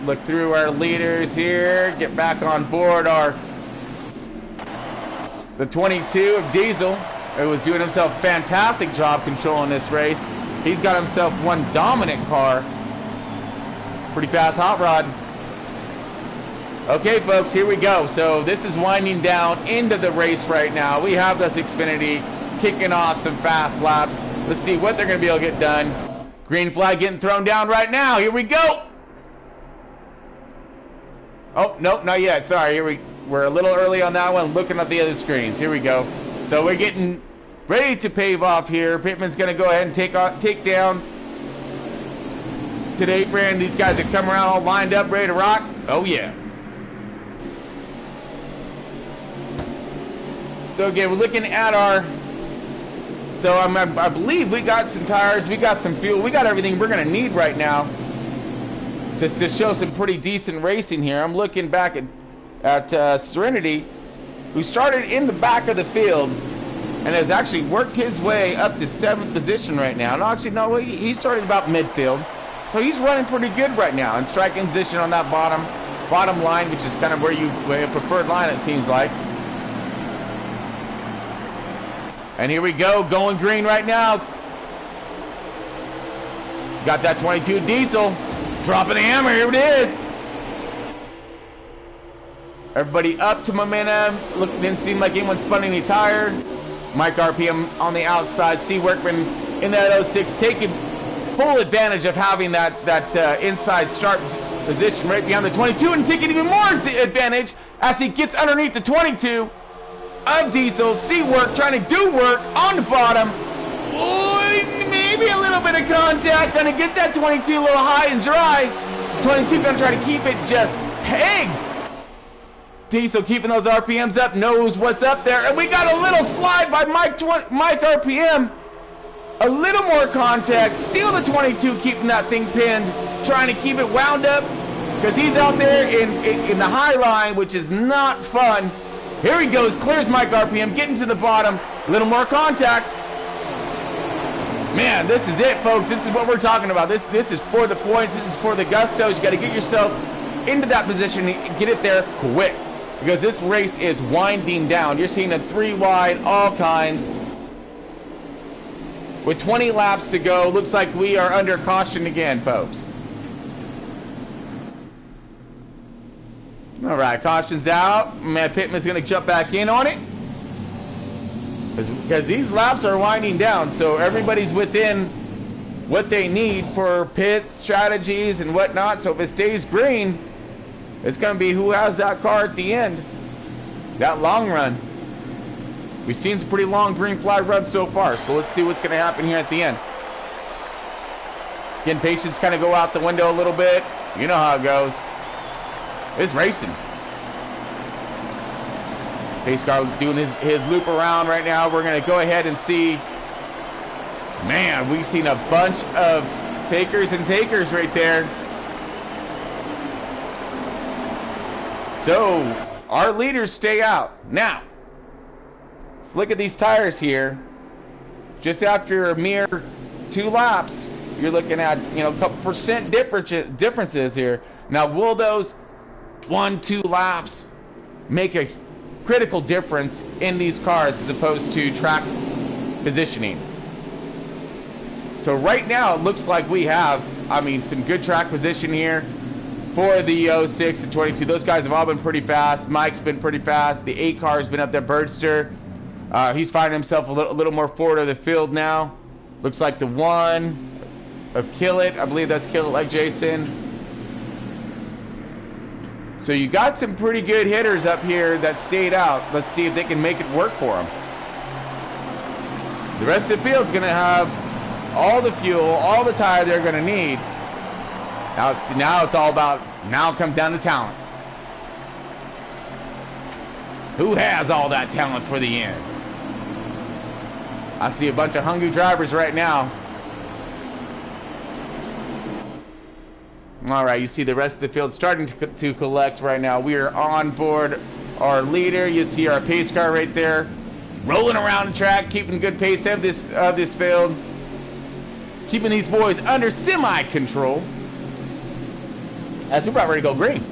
Look through our leaders here, get back on board the 22 of Diesel. He was doing himself a fantastic job controlling this race. He's got himself one dominant car. Pretty fast hot rod. Okay, folks, here we go. So this is winding down into the race right now. We have this Xfinity kicking off some fast laps. Let's see what they're going to be able to get done. Green flag getting thrown down right now. Here we go. Oh, nope, not yet. Sorry, we're a little early on that one, looking at the other screens. Here we go. So we're getting ready to pave off here. Pittman's going to go ahead and take down today, Brand. These guys are coming around all lined up, ready to rock. Oh, yeah. So again, we're looking at our... So I believe we got some tires, we got some fuel, we got everything we're going to need right now to show some pretty decent racing here. I'm looking back at Serenity, who started in the back of the field and has actually worked his way up to 7th position right now. No, actually, no, he started about midfield. So he's running pretty good right now in striking position on that bottom line, which is kind of where your preferred line, it seems like. And here we go, going green right now. Got that 22 Diesel, dropping the hammer, here it is. Everybody up to momentum. Look, didn't seem like anyone spun any tire. Mike RPM on the outside. C. Workman in that 06, taking full advantage of having that inside start position right behind the 22 and taking even more advantage as he gets underneath the 22. Of Diesel, C-Work trying to do work on the bottom. Ooh. maybe a little bit of contact. Gonna get that 22 a little high and dry. 22 gonna try to keep it just pegged. Diesel keeping those RPMs up, knows what's up there. And we got a little slide by Mike RPM. A little more contact. Steal the 22, keeping that thing pinned. Trying to keep it wound up. Because he's out there in the high line, which is not fun. Here he goes, clears Mike RPM, getting to the bottom. A little more contact. Man, this is it, folks. This is what we're talking about. This is for the points. This is for the gustos. You got to get yourself into that position and get it there quick. Because this race is winding down. You're seeing a 3 wide, all kinds. With 20 laps to go, looks like we are under caution again, folks. All right, caution's out. Matt Pittman's going to jump back in on it. Because these laps are winding down, so everybody's within what they need for pit strategies and whatnot. So if it stays green, it's going to be who has that car at the end. That long run. We've seen some pretty long green flag runs so far, so let's see what's going to happen here at the end. Again, patience kind of go out the window a little bit. You know how it goes. It's racing. Pace car doing his loop around right now. We're going to go ahead and see. Man, we've seen a bunch of fakers and takers right there. So, our leaders stay out. Now, let's look at these tires here. Just after a mere 2 laps, you're looking at, you know, a couple percent differences here. Now, will those 1-2 laps make a critical difference in these cars as opposed to track positioning? So right now it looks like we have, I mean, some good track position here for the 06 and 22. Those guys have all been pretty fast. Mike's been pretty fast. The 8 car's been up there. Birdster, he's finding himself a little more forward of the field now. Looks like the 1 of Kill It, I believe that's Kill It Like Jason. So you got some pretty good hitters up here that stayed out. Let's see if they can make it work for them. The rest of the field's going to have all the fuel, all the tire they're going to need. Now it's all about, now it comes down to talent. Who has all that talent for the end? I see a bunch of hungry drivers right now. All right, you see the rest of the field starting to collect right now. We are on board our leader. You see our pace car right there, rolling around the track, keeping good pace of this field, keeping these boys under semi-control. As we're about ready to go green.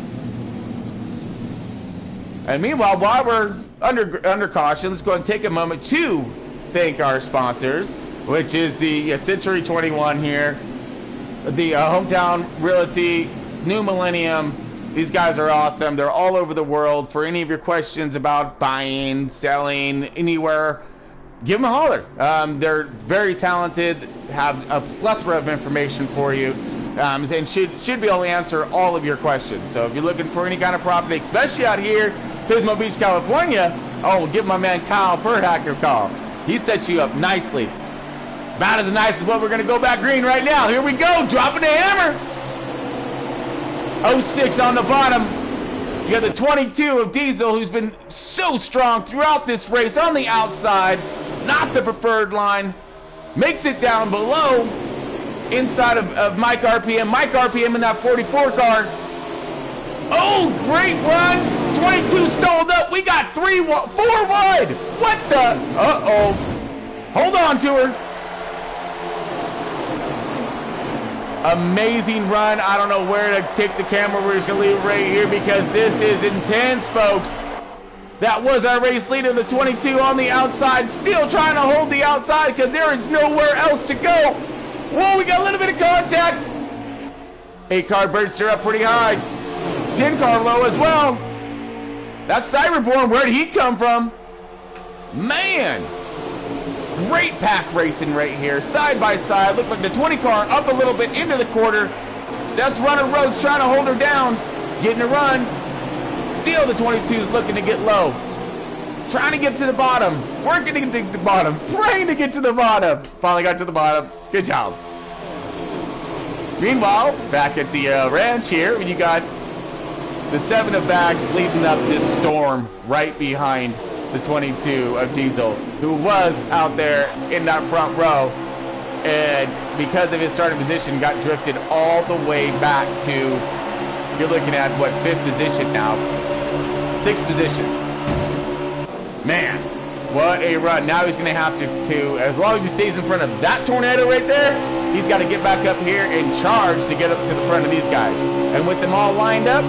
And meanwhile, while we're under caution, let's go and take a moment to thank our sponsors, which is the Century 21 here. The Hometown Realty, New Millennium. These guys are awesome. They're all over the world. For any of your questions about buying, selling, anywhere, give them a holler. They're very talented, have a plethora of information for you, and should be able to answer all of your questions. So if you're looking for any kind of property, especially out here, Pismo Beach, California, oh, give my man Kyle Furhacker a call. He sets you up nicely. About as nice as what we're going to go back green right now. Here we go, dropping the hammer. 06 on the bottom. You got the 22 of Diesel, who's been so strong throughout this race on the outside. Not the preferred line. Makes it down below. Inside of Mike RPM. Mike RPM in that 44 car. Oh, great run. 22 stalled up. We got 4 wide. What the? Uh-oh. Hold on to her. Amazing run. I don't know where to take the camera. We're just going to leave it right here because this is intense, folks. That was our race leader, the 22 on the outside. Still trying to hold the outside because there is nowhere else to go. Whoa, we got a little bit of contact. 8-car Birdster up pretty high. 10-car low as well. That's Cyberborn. Where did he come from? Man. Great pack racing right here, side by side. Look like the 20 car up a little bit into the quarter. That's Runner Rhodes trying to hold her down, getting a run. Still the 22 is looking to get low. trying to get to the bottom, working to get to the bottom, praying to get to the bottom. Finally got to the bottom. Good job. Meanwhile, back at the ranch here, you got the 7 of bags leading up this storm right behind the 22 of Diesel, who was out there in that front row, and because of his starting position, got drifted all the way back to, you're looking at, what, 5th position now? 6th position. Man, what a run. Now he's going to have to, as long as he stays in front of that tornado right there, he's got to get back up here and charge to get up to the front of these guys. And with them all lined up,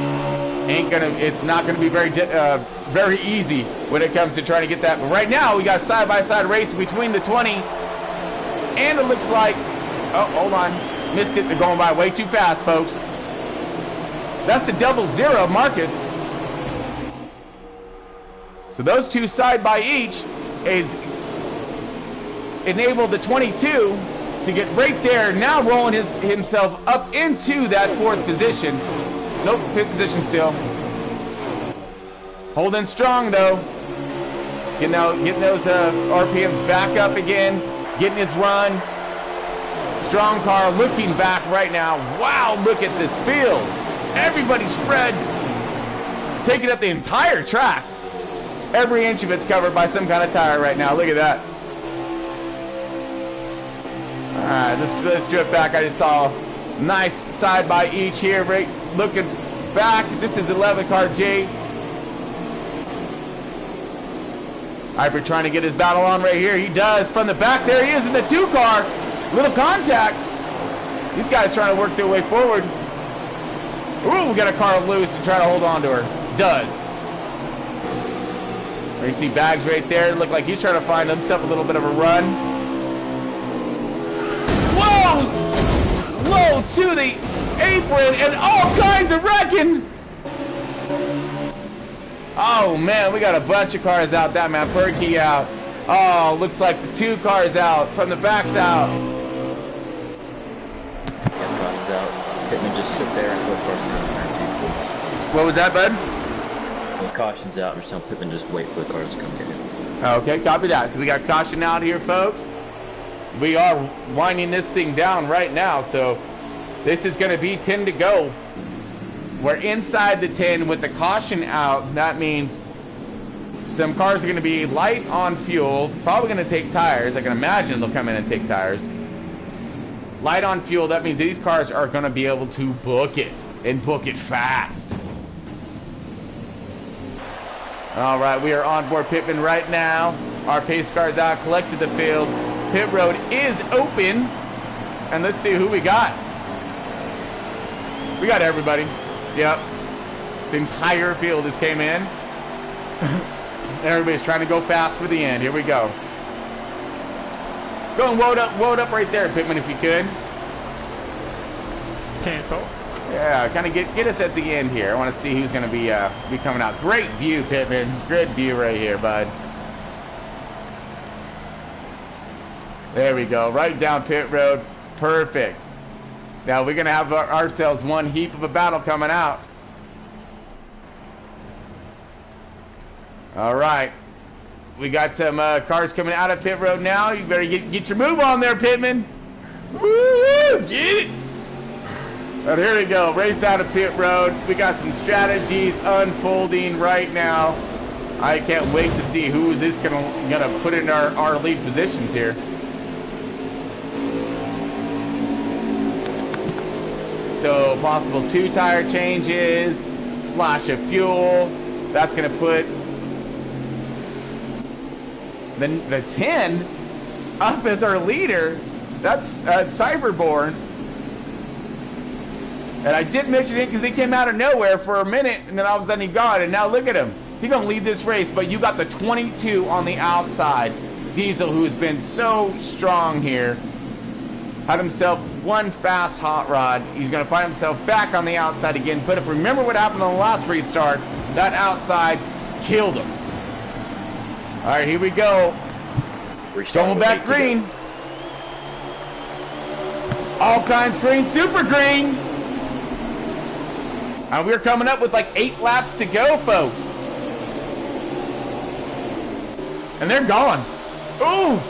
it's not going to be very easy when it comes to trying to get that. But right now, we got side-by-side race between the 20, and it looks like, oh, hold on, missed it. They're going by way too fast, folks. That's the 00 Marcus. So those two side by each is enabled the 22 to get right there, now rolling himself up into that 4th position. Nope, 5th position still. Holding strong though. Getting those RPMs back up again. Getting his run. Strong car looking back right now. Wow, look at this field. Everybody spread. Taking up the entire track. Every inch of it's covered by some kind of tire right now. Look at that. Alright, let's drift back. I just saw nice side by each here. Right, looking back. This is the 11 car J. Hyper trying to get his battle on right here. He does. From the back, there he is in the 2 car. Little contact. These guys trying to work their way forward. Ooh, we got a car loose and try to hold on to her. Does. There you see Bags right there. Look like he's trying to find himself a little bit of a run. Whoa! Whoa, to the apron and all kinds of wrecking. Oh man, we got a bunch of cars out. That man, Perky out. Oh, looks like the 2 cars out. From the back's out. Yeah, caution's out. Pittman, just sit there until the cars are turn 2, please. What was that, bud? When caution's out, I'm just telling Pittman just wait for the cars to come get him. Okay, copy that. So we got caution out here, folks. We are winding this thing down right now, so this is going to be 10 to go. We're inside the 10 with the caution out. That means some cars are going to be light on fuel, probably going to take tires. I can imagine they'll come in and take tires. Light on fuel, that means these cars are going to be able to book it, and book it fast. All right, we are on board Pittman right now. Our pace car's out, collected the field. Pit road is open. And let's see who we got. We got everybody. Yep. The entire field just came in. Everybody's trying to go fast for the end. Here we go. Go and load up right there, Pittman, if you could. 10-4. Yeah, kind of get us at the end here. I want to see who's going to be coming out. Great view, Pittman. Good view right here, bud. There we go. Right down pit road. Perfect. Now we're going to have ourselves one heap of a battle coming out. All right. We got some cars coming out of pit road now. You better get your move on there, Pittman. Woo! Get it! But here we go, race out of pit road. We got some strategies unfolding right now. I can't wait to see who is this gonna put in our lead positions here. So possible 2 tire changes, splash of fuel. That's gonna put the 10 up as our leader. That's Cyberborn. And I did mention it because he came out of nowhere for a minute, and then all of a sudden he gone, and now look at him. He's going to lead this race, but you got the 22 on the outside. Diesel, who's been so strong here, had himself one fast hot rod. He's going to find himself back on the outside again. But if you remember what happened on the last restart, that outside killed him. All right, here we go. Going back green. All kinds green, super green. And we're coming up with like 8 laps to go, folks. And they're gone. Ooh!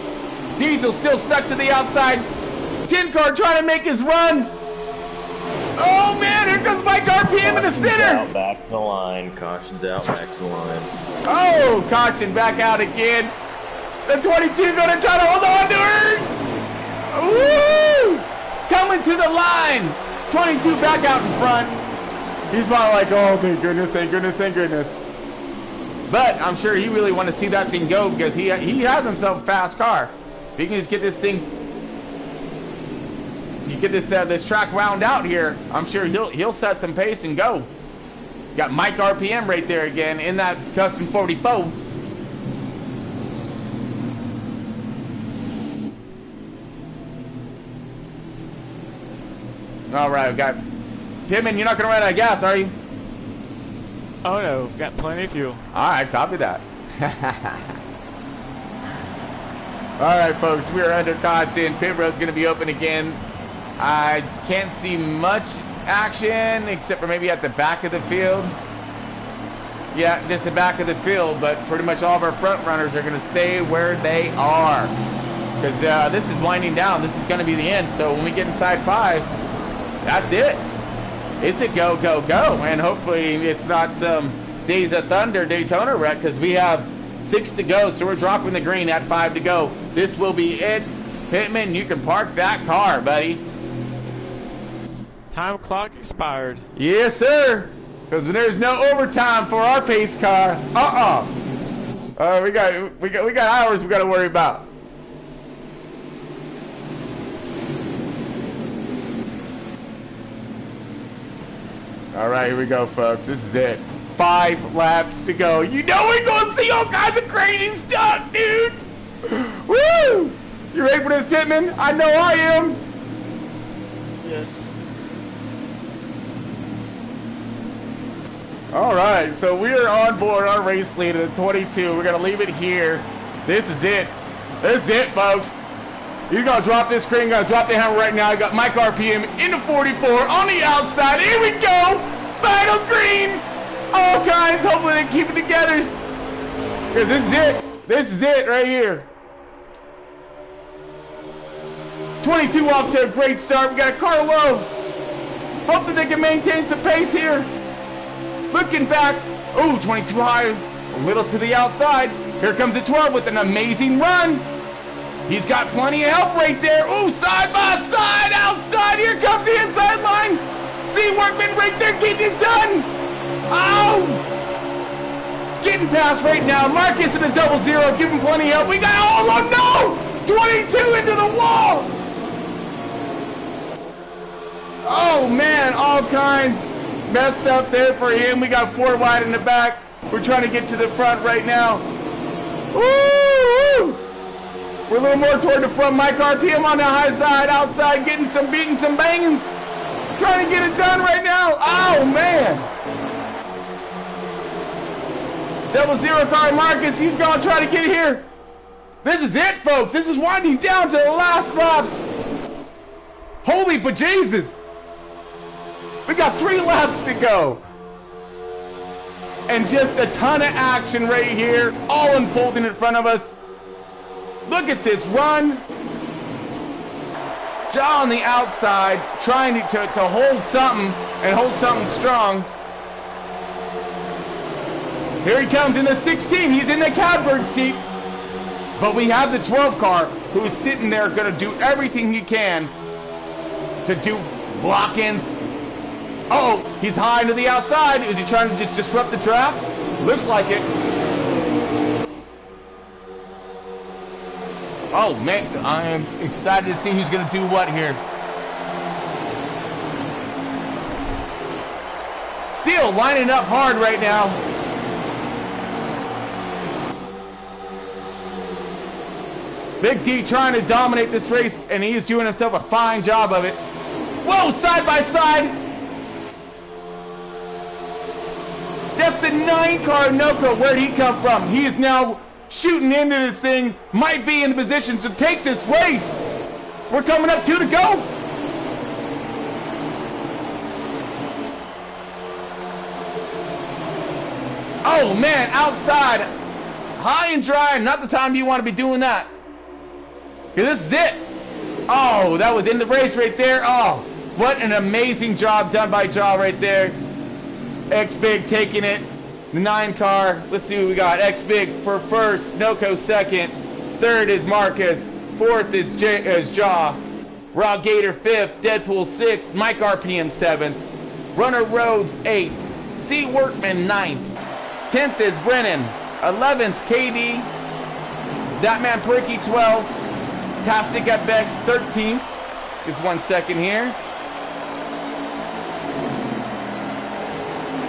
Diesel still stuck to the outside. 10 car trying to make his run. Oh man, here comes Mike RPM in the center. Out, back to the line. Caution's out, back to the line. Oh, caution back out again. The 22 gonna try to hold on to her. Woo! Coming to the line. 22 back out in front. He's probably like, oh, thank goodness, thank goodness, thank goodness. But I'm sure he really want to see that thing go because he has himself a fast car. If he can just get this thing, you get this track wound out here, I'm sure he'll set some pace and go. Got Mike RPM right there again in that custom 44. All right, we got Pittman. You're not gonna run out of gas, are you? Oh no, got plenty of fuel. All right, copy that. All right, folks, we are under caution. Pit road's going to be open again. I can't see much action except for maybe at the back of the field. Yeah, just the back of the field, but pretty much all of our front runners are going to stay where they are because this is winding down. This is going to be the end. So when we get inside 5, that's it. It's a go, go, go, and hopefully it's not some Days of Thunder Daytona wreck because we have 6 to go, so we're dropping the green at 5 to go. This will be it. Pittman, you can park that car, buddy. Time clock expired. Yes, sir, because there's no overtime for our pace car. We got hours we got to worry about. All right, here we go, folks. This is it. 5 laps to go. You know we're going to see all kinds of crazy stuff, dude. Woo! You ready for this, Pittman? I know I am. Yes. All right, so we are on board our race lead at the 22. We're going to leave it here. This is it. This is it, folks. You're going to drop this screen, going to drop the hammer right now. You got Mike RPM in the 44 on the outside. Here we go. Final green. All kinds. Hopefully they keep it together. Because this is it. This is it right here. 22 off to a great start. We got a car low. Hope that they can maintain some pace here. Looking back. Oh, 22 high. A little to the outside. Here comes a 12 with an amazing run. He's got plenty of help right there. Ooh, side by side, outside. Here comes the inside line. See Workman right there getting it done. Oh! Getting past right now. Marcus in a 00. Give him plenty of help. We got, oh no! 22 into the wall. Oh man, all kinds messed up there for him. We got 4 wide in the back. We're trying to get to the front right now. Woo! We're a little more toward the front. Mike RPM on the high side, outside, getting some beating, some bangings. Trying to get it done right now. Oh, man. 00 car Marcus, he's going to try to get here. This is it, folks. This is winding down to the last laps. Holy bejesus. We got 3 laps to go. And just a ton of action right here, all unfolding in front of us. Look at this run. Jaw on the outside, trying to hold something and hold something strong. Here he comes in the 16. He's in the catbird seat. But we have the 12 car who is sitting there going to do everything he can to do block-ins. Uh-oh, he's high to the outside. Is he trying to just disrupt the draft? Looks like it. Oh, man, I am excited to see who's going to do what here. Still lining up hard right now. Big D trying to dominate this race, and he is doing himself a fine job of it. Whoa, side by side. That's the 9 car Noco. Where'd he come from? He is now shooting into this thing, might be in the position to take this race. We're coming up 2 to go. Oh man, outside. high and dry. Not the time you want to be doing that. Because this is it. Oh, that was in the race right there. Oh, what an amazing job done by Jaw right there. X-Big taking it. The 9 car. Let's see what we got. X-Big for first. Noco second. Third is Marcus. Fourth is Jaw. Raw Gator 5th. Deadpool 6th. Mike RPM 7th. Runner Rhodes 8th. C Workman 9th. 10th is Brennan. 11th KD. That man Perky 12th. Tastic at Bex 13th. Just 1 second here.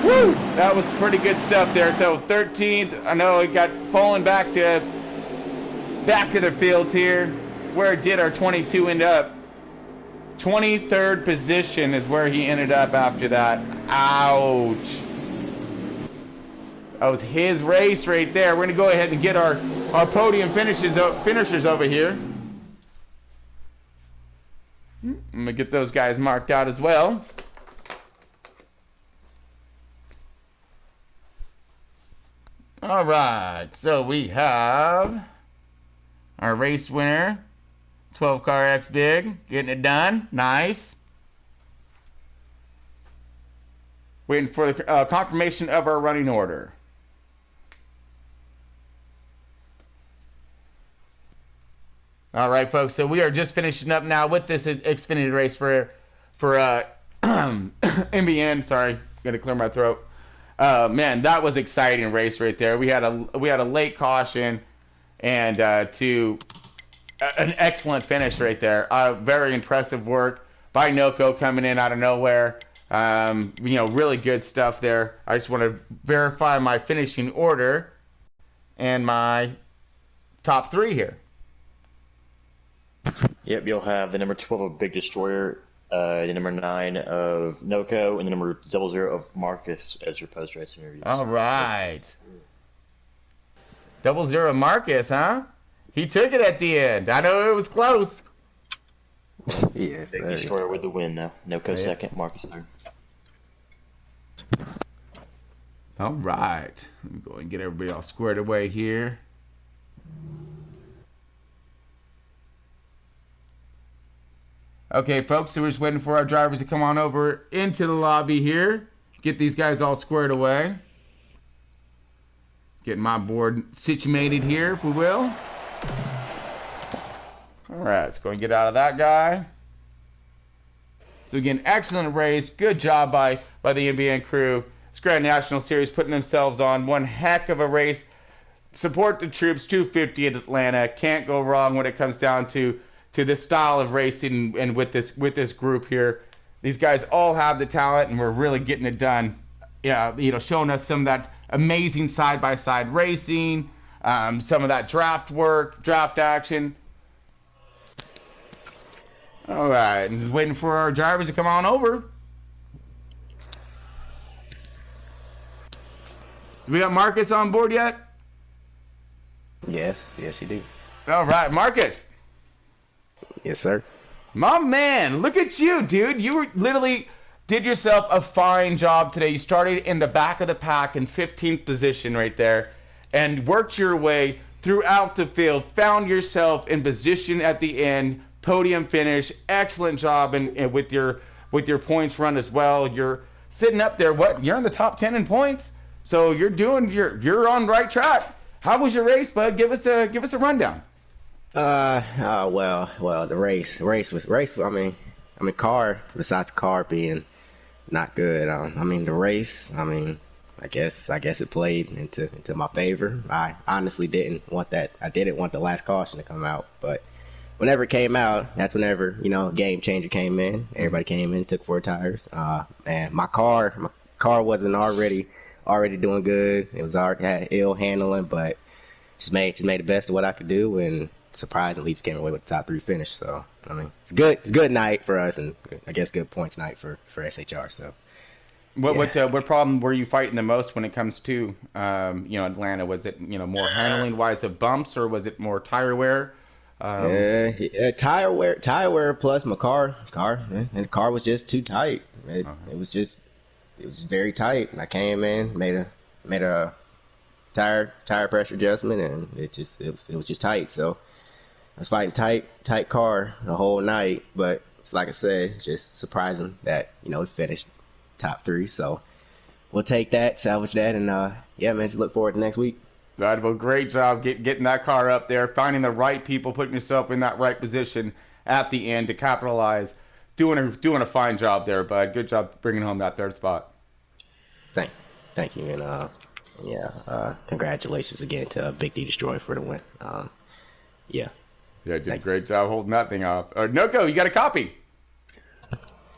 Woo! That was pretty good stuff there. So 13th, I know it got fallen back of the fields here. Where did our 22 end up? 23rd position is where he ended up after that. Ouch. That was his race right there. We're going to go ahead and get our podium finishers over here. I'm going to get those guys marked out as well. All right, so we have our race winner, 12 car X Big, getting it done. Nice. Waiting for the confirmation of our running order. All right, folks. So we are just finishing up now with this Xfinity race for MBN. Sorry, gotta clear my throat. Man, that was exciting race right there. We had a late caution and an excellent finish right there. Very impressive work by Noco coming in out of nowhere. Really good stuff there. I just want to verify my finishing order and my top 3 here. Yep, you'll have the number 12 of Big Destroyer, the number 9 of Noco, and the number 00 of Marcus as your post-race interviews. All right. 00 Marcus, huh? He took it at the end. I know it was close. Yes. Big Destroyer with the win now. Noco second, Marcus third. All right. Let me go and get everybody all squared away here. Okay, folks, so we're just waiting for our drivers to come on over into the lobby here. Get these guys all squared away. Getting my board situated here, if we will. All right, let's go and get out of that guy. So again, excellent race. Good job by the NBN crew. This Grand National Series putting themselves on one heck of a race. Support the troops, 250 at Atlanta. Can't go wrong when it comes down to this style of racing and with this group here. These guys all have the talent and we're really getting it done. Yeah, showing us some of that amazing side-by-side racing, some of that draft action. All right, and just waiting for our drivers to come on over. Do we got Marcus on board yet? Yes, you do. All right, Marcus. Yes, sir. My man, look at you, dude. You literally did yourself a fine job today. You started in the back of the pack in 15th position right there and worked your way throughout the field, found yourself in position at the end, podium finish. Excellent job and with your points run as well. You're sitting up there. You're in the top 10 in points. So you're on the right track. How was your race, bud? Give us a rundown. Well, the race was. I mean, car. Besides the car being not good, the race. I guess it played into my favor. I honestly didn't want that. I didn't want the last caution to come out, but whenever it came out, that's whenever game changer came in. Everybody came in, took 4 tires. And my car wasn't already doing good. It was already had ill handling, but just made the best of what I could do and surprisingly just came away with the top 3 finish. So it's good. It's a good night for us, and I guess good points night for SHR. So what problem were you fighting the most when it comes to Atlanta? Was it more handling wise of bumps, or was it more tire wear? Tire wear plus my car, and the car was just too tight. It was very tight, and I came in, made a tire pressure adjustment, and it was just tight. So I was fighting tight car the whole night, but it's like I said, just surprising that we finished top 3. So we'll take that, salvage that, and yeah, man, just look forward to next week. Right, well, great job getting that car up there, finding the right people, putting yourself in that right position at the end to capitalize. Doing a fine job there, bud. Good job bringing home that 3rd spot. Thank you, and congratulations again to Big D Destroy for the win. Yeah, did a great job holding that thing off. Noko, you got a copy?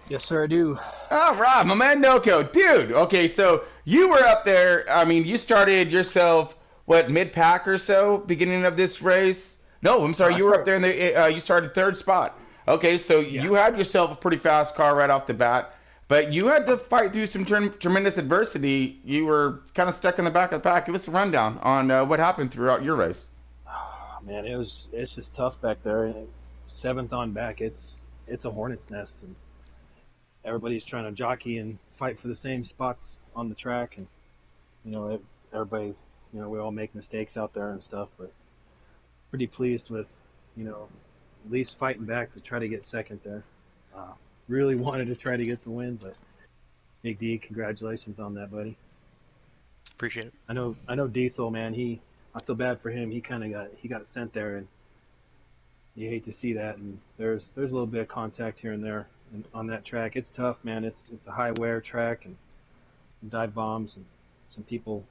Yes, sir, I do. All right, my man Noko. Dude, okay, so you were up there. I mean, you started yourself, mid-pack or so, beginning of this race? No, I'm sorry, you were up there, you started 3rd spot. Okay, so you had yourself a pretty fast car right off the bat, but you had to fight through some tremendous adversity. You were kind of stuck in the back of the pack. Give us a rundown on what happened throughout your race. Oh, man, it's just tough back there. 7th on back, it's a hornet's nest, and everybody's trying to jockey and fight for the same spots on the track, and everybody, we all make mistakes out there and stuff, but pretty pleased with, at least fighting back to try to get 2nd there. Really wanted to try to get the win, but Big D, congratulations on that, buddy. Appreciate it. I know Diesel, man. I feel bad for him. He got sent there, and you hate to see that. And there's a little bit of contact here and there on that track. It's tough, man. It's a high wear track and dive bombs and some people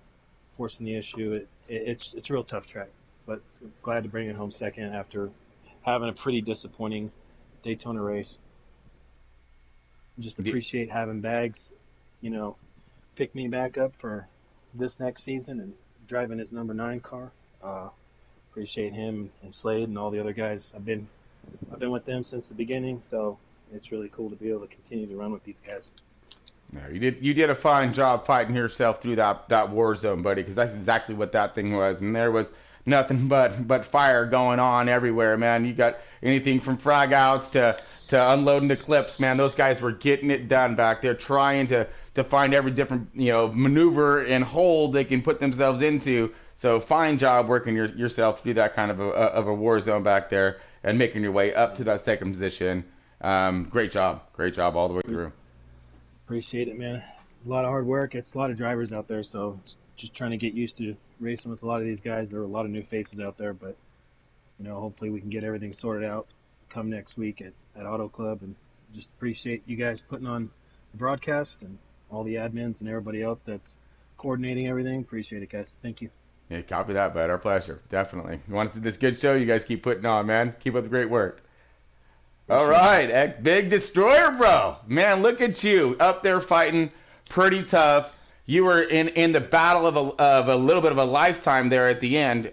forcing the issue. It's a real tough track, but glad to bring it home 2nd after having a pretty disappointing Daytona race. Just appreciate having Bags, pick me back up for this next season and driving his number 9 car. Appreciate him and Slade and all the other guys. I've been with them since the beginning, so it's really cool to be able to continue to run with these guys. No, you did a fine job fighting yourself through that war zone, buddy, because that's exactly what that thing was, and there was nothing but fire going on everywhere, man. You got anything from frag outs to unloading the clips, man. Those guys were getting it done back there, trying to find every different maneuver and hold they can put themselves into. So fine job working yourself through that kind of a war zone back there and making your way up to that 2nd position. Great job all the way through. Appreciate it, man. A lot of hard work. It's a lot of drivers out there, so just trying to get used to racing with a lot of these guys. There are a lot of new faces out there, but hopefully we can get everything sorted out come next week at Auto Club, and just appreciate you guys putting on the broadcast and all the admins and everybody else that's coordinating everything. Appreciate it, guys. Thank you. Yeah, copy that, bud. Our pleasure. Definitely. You want to see this good show you guys keep putting on, man. Keep up the great work. All right, Big Destroyer, bro. Man, look at you up there fighting pretty tough. You were in the battle of a little bit of a lifetime there at the end.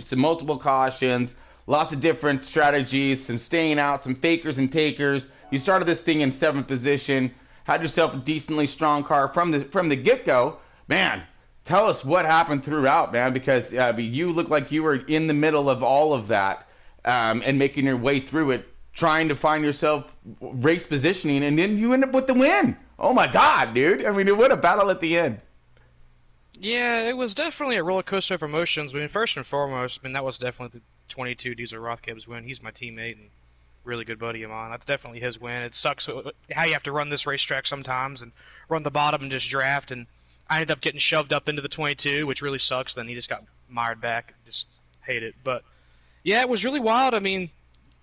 Some multiple cautions, lots of different strategies, some staying out, some fakers and takers. You started this thing in 7th position, had yourself a decently strong car from the get-go. Man, tell us what happened throughout, man, because you look like you were in the middle of all of that and making your way through it, trying to find yourself race positioning, and then you end up with the win. Oh, my God, dude. I mean, what a battle at the end. Yeah, it was definitely a roller coaster of emotions. I mean, first and foremost, that was definitely the 22 Diesel Rothkeb's win. He's my teammate and really good buddy of mine. That's definitely his win. It sucks how you have to run this racetrack sometimes and run the bottom and just draft, and I ended up getting shoved up into the 22, which really sucks. Then he just got mired back. Just hate it. But, yeah, it was really wild. I mean,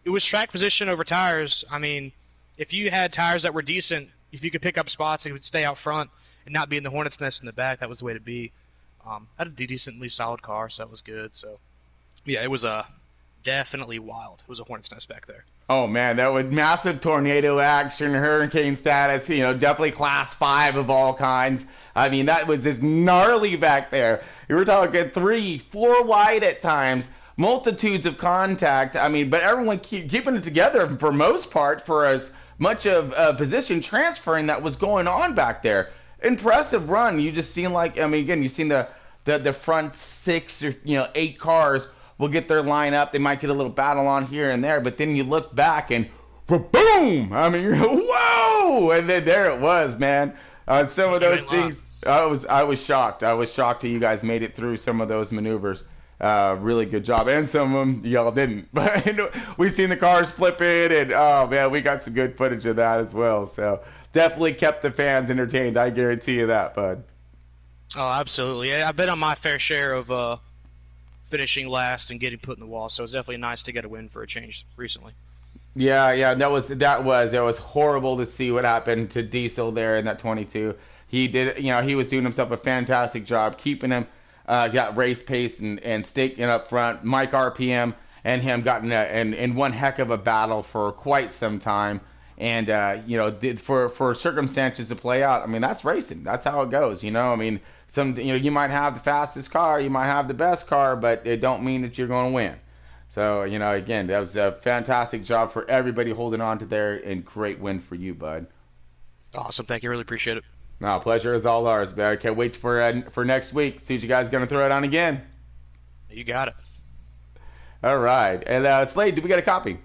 it was track position over tires. I mean, if you had tires that were decent, if you could pick up spots and would stay out front and not be in the hornet's nest in the back, that was the way to be. I had a decently solid car, so that was good. So, yeah, it was definitely wild. It was a hornet's nest back there. Oh, man, that was massive tornado action, hurricane status, definitely class 5 of all kinds. I mean, that was just gnarly back there. You were talking 3, 4 wide at times, multitudes of contact. I mean, but everyone keeping it together for most part for as much of position transferring that was going on back there. Impressive run. You just seen again, you've seen the front 6 or 8 cars will get their line up. They might get a little battle on here and there, but then you look back and boom! I mean, whoa! And then there it was, man. Some of those things. I was shocked. I was shocked that you guys made it through some of those maneuvers. Really good job, and some of them y'all didn't. But we've seen the cars flipping, and oh man, we got some good footage of that as well. So definitely kept the fans entertained. I guarantee you that, bud. Oh, absolutely. I've been on my fair share of finishing last and getting put in the wall, so it's definitely nice to get a win for a change recently. Yeah, that was horrible to see what happened to Diesel there in that 22. He did, he was doing himself a fantastic job keeping him, got race pace and staking up front. Mike RPM and him got in one heck of a battle for quite some time, and for circumstances to play out. I mean, that's racing. That's how it goes. I mean, you might have the fastest car, you might have the best car, but it don't mean that you're going to win. So, again, that was a fantastic job for everybody holding on to there, and great win for you, bud. Awesome. Thank you. Really appreciate it. No, pleasure is all ours, man. I can't wait for next week. See what you guys going to throw it on again. You got it. All right. And Slade, did we get a copy?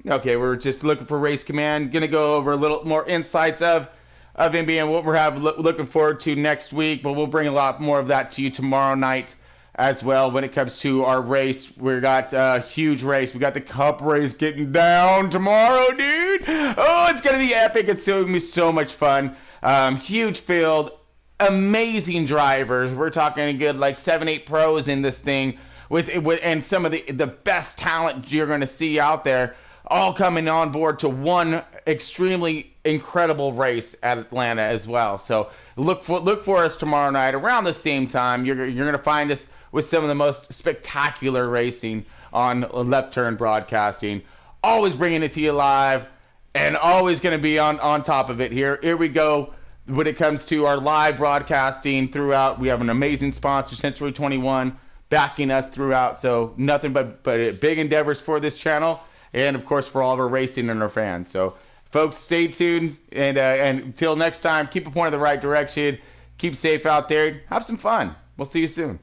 Okay, we're just looking for Race Command. Going to go over a little more insights of NBN, what we're looking forward to next week, but we'll bring a lot more of that to you tomorrow night as well when it comes to our race. We got a huge race. We got the Cup race getting down tomorrow, dude. Oh, it's going to be epic. It's going to be so much fun. Huge field, amazing drivers. We're talking a good 7-8 pros in this thing with and some of the best talent you're going to see out there, all coming on board to one extremely incredible race at Atlanta as well. So look for us tomorrow night around the same time. You're going to find us with some of the most spectacular racing on Left Turn Broadcasting. Always bringing it to you live, and always going to be on top of it here. Here we go. When it comes to our live broadcasting throughout, we have an amazing sponsor, Century 21, backing us throughout. So nothing but big endeavors for this channel, and of course for all of our racing and our fans. So folks, stay tuned, and until next time, keep a point in the right direction. Keep safe out there. Have some fun. We'll see you soon.